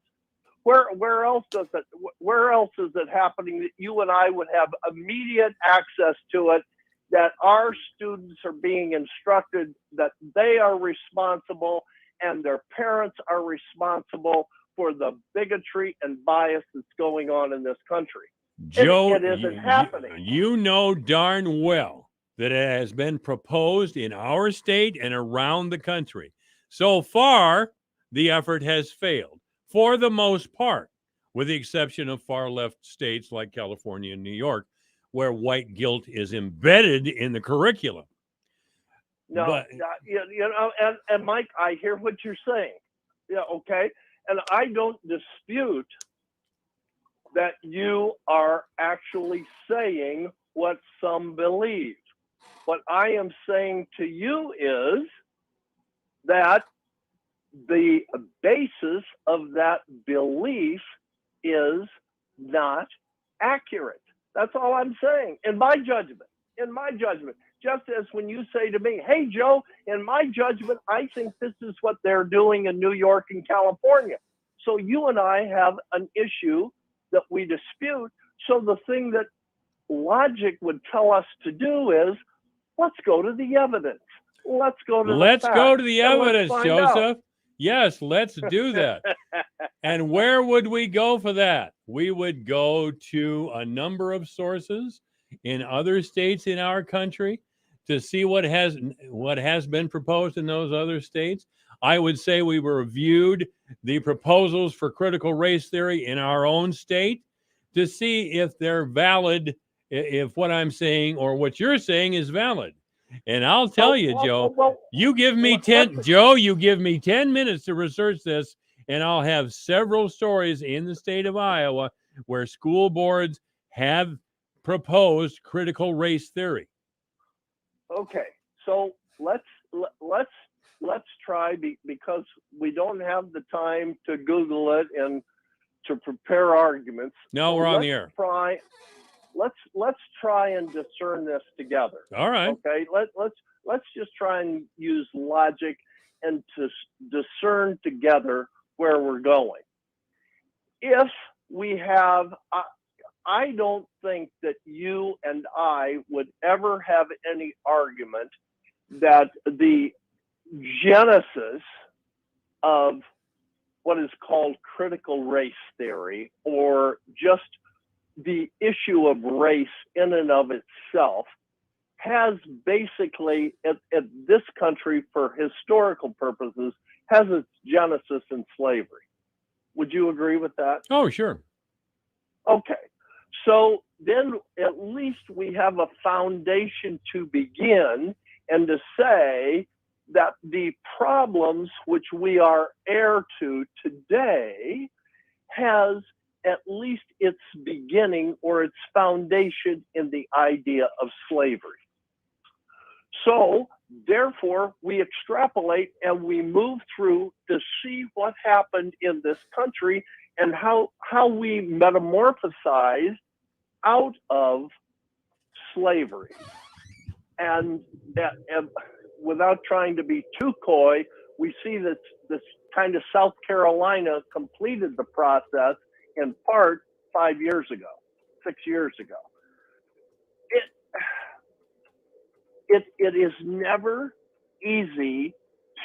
Where else is it happening that you and I would have immediate access to it, that our students are being instructed that they are responsible and their parents are responsible for the bigotry and bias that's going on in this country? Joe, it isn't happening. You know darn well that it has been proposed in our state and around the country. So far, the effort has failed, for the most part, with the exception of far left states like California and New York, where white guilt is embedded in the curriculum. No, but, and Mike, I hear what you're saying. Yeah, okay. And I don't dispute that you are actually saying what some believe. What I am saying to you is that the basis of that belief is not accurate. That's all I'm saying. In my judgment, just as when you say to me, hey, Joe, in my judgment, I think this is what they're doing in New York and California. So you and I have an issue that we dispute. So the thing that logic would tell us to do is, let's go to the evidence. Let's go to the evidence, Joseph. Yes, let's do that. And where would we go for that? We would go to a number of sources in other states in our country to see what has been proposed in those other states. I would say we reviewed the proposals for critical race theory in our own state to see if they're valid, if what I'm saying or what you're saying is valid. And I'll tell you, Joe, you give me 10 minutes to research this, and I'll have several stories in the state of Iowa where school boards have proposed critical race theory. Okay, so let's try, because we don't have the time to Google it and to prepare arguments. No, So we're on the air. Let's try and discern this together. All right. Okay, let's just try and use logic and to discern together where we're going. If we have, I don't think that you and I would ever have any argument that the genesis of what is called critical race theory, or just the issue of race in and of itself, has basically, at this country, for historical purposes, has its genesis in slavery. Would you agree with that? Oh, sure. Okay. So then at least we have a foundation to begin, and to say that the problems which we are heir to today has at least its beginning or its foundation in the idea of slavery. So therefore, we extrapolate and we move through to see what happened in this country and how we metamorphosized out of slavery. And without trying to be too coy, we see that this kind of South Carolina completed the process in part 5 years ago, 6 years ago. It is never easy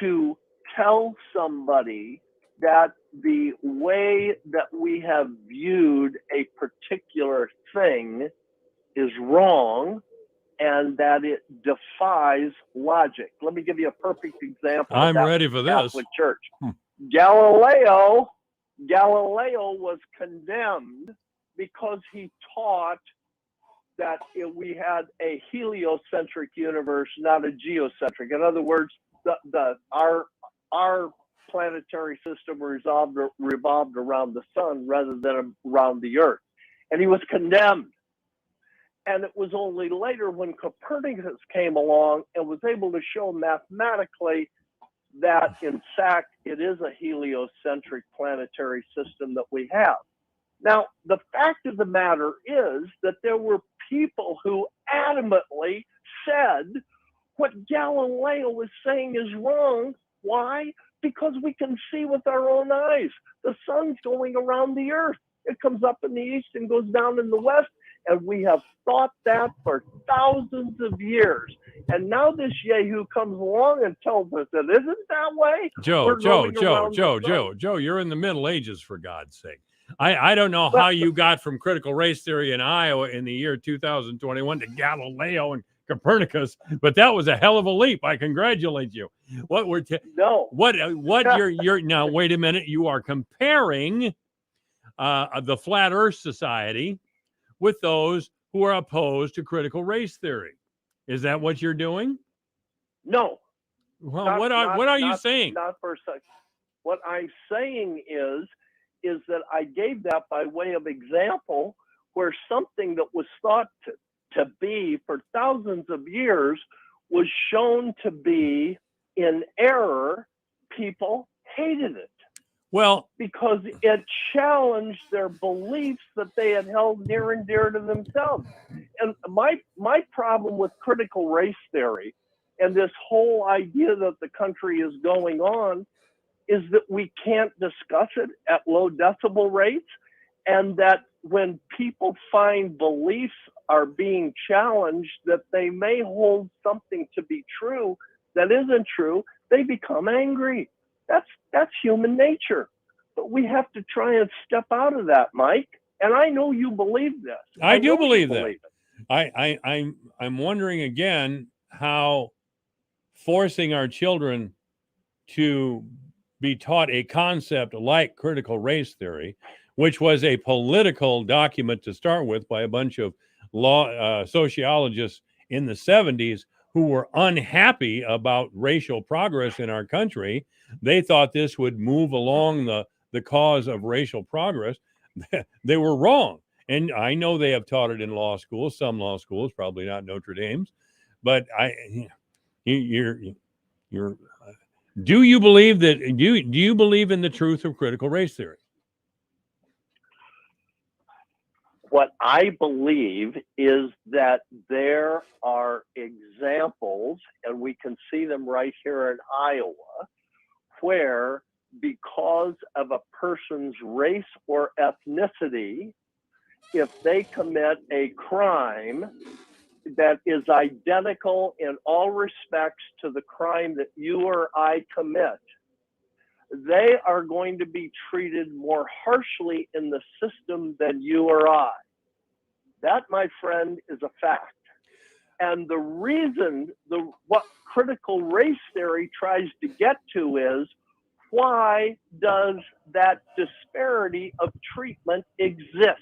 to tell somebody that the way that we have viewed a particular thing is wrong and that it defies logic. Let me give you a perfect example. I'm ready for this. Catholic Church. Galileo was condemned because he taught that we had a heliocentric universe, not a geocentric. In other words, our planetary system revolved around the sun rather than around the earth. And he was condemned. And it was only later when Copernicus came along and was able to show mathematically that, in fact, it is a heliocentric planetary system that we have. Now, the fact of the matter is that there were people who adamantly said what Galileo was saying is wrong. Why? Because we can see with our own eyes. The sun's going around the earth. It comes up in the east and goes down in the west. And we have thought that for thousands of years. And now this Yahoo comes along and tells us it isn't that way. Joe, you're in the Middle Ages, for God's sake. I don't know how you got from critical race theory in Iowa in the year 2021 to Galileo and Copernicus, but that was a hell of a leap. I congratulate you. You're now, wait a minute. You are comparing the Flat Earth Society with those who are opposed to critical race theory. Is that what you're doing? No. Well, what are you saying? Not for a second. What I'm saying is that I gave that by way of example, where something that was thought to be for thousands of years was shown to be in error. People hated it. Well, because it challenged their beliefs that they had held near and dear to themselves. And my problem with critical race theory and this whole idea that the country is going on is that we can't discuss it at low decibel rates, and that when people find beliefs are being challenged that they may hold something to be true that isn't true, they become angry. That's human nature. But we have to try and step out of that, Mike. And I know you believe this. I do believe that. I'm wondering again how forcing our children to be taught a concept like critical race theory, which was a political document to start with by a bunch of sociologists in the 70s who were unhappy about racial progress in our country. They thought this would move along the cause of racial progress. They were wrong. And I know they have taught it in law schools, some law schools, probably not Notre Dame's, but you're do you believe that, do you believe in the truth of critical race theory? What I believe is that there are examples, and we can see them right here in Iowa, where because of a person's race or ethnicity, if they commit a crime that is identical in all respects to the crime that you or I commit, they are going to be treated more harshly in the system than you or I. That, my friend, is a fact. And the reason, what critical race theory tries to get to is, why does that disparity of treatment exist?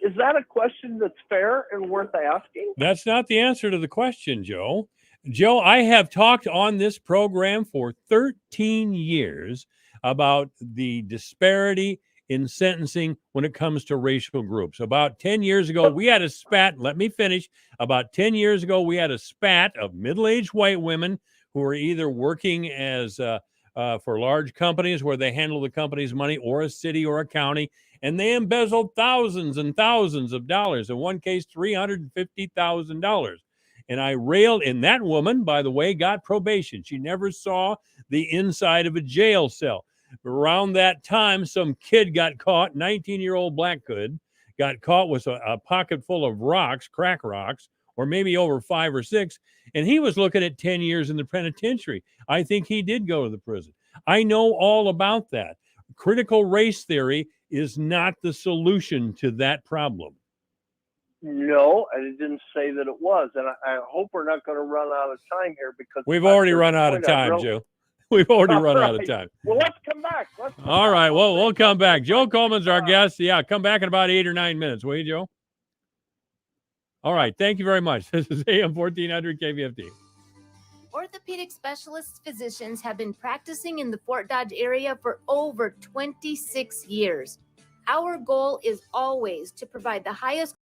Is that a question that's fair and worth asking? That's not the answer to the question, Joe. Joe, I have talked on this program for 13 years about the disparity in sentencing when it comes to racial groups. About 10 years ago, we had a spat. Let me finish. About 10 years ago, we had a spat of middle-aged white women who were either working as for large companies where they handle the company's money, or a city or a county, and they embezzled thousands and thousands of dollars. In one case, $350,000. And I railed, and that woman, by the way, got probation. She never saw the inside of a jail cell. Around that time, some kid got caught, 19-year-old black kid, got caught with a pocket full of rocks, crack rocks, or maybe over 5 or 6, and he was looking at 10 years in the penitentiary. I think he did go to the prison. I know all about that. Critical race theory is not the solution to that problem. No, I didn't say that it was. And I hope we're not going to run out of time here, because we've already run out of time, Joe. We've already run out of time. Well, let's come back. All right. Well, we'll come back. Joe Coleman's our guest. Yeah, come back in about 8 or 9 minutes, will you, Joe? All right. Thank you very much. This is AM 1400 KVFT. Orthopedic specialist physicians have been practicing in the Fort Dodge area for over 26 years. Our goal is always to provide the highest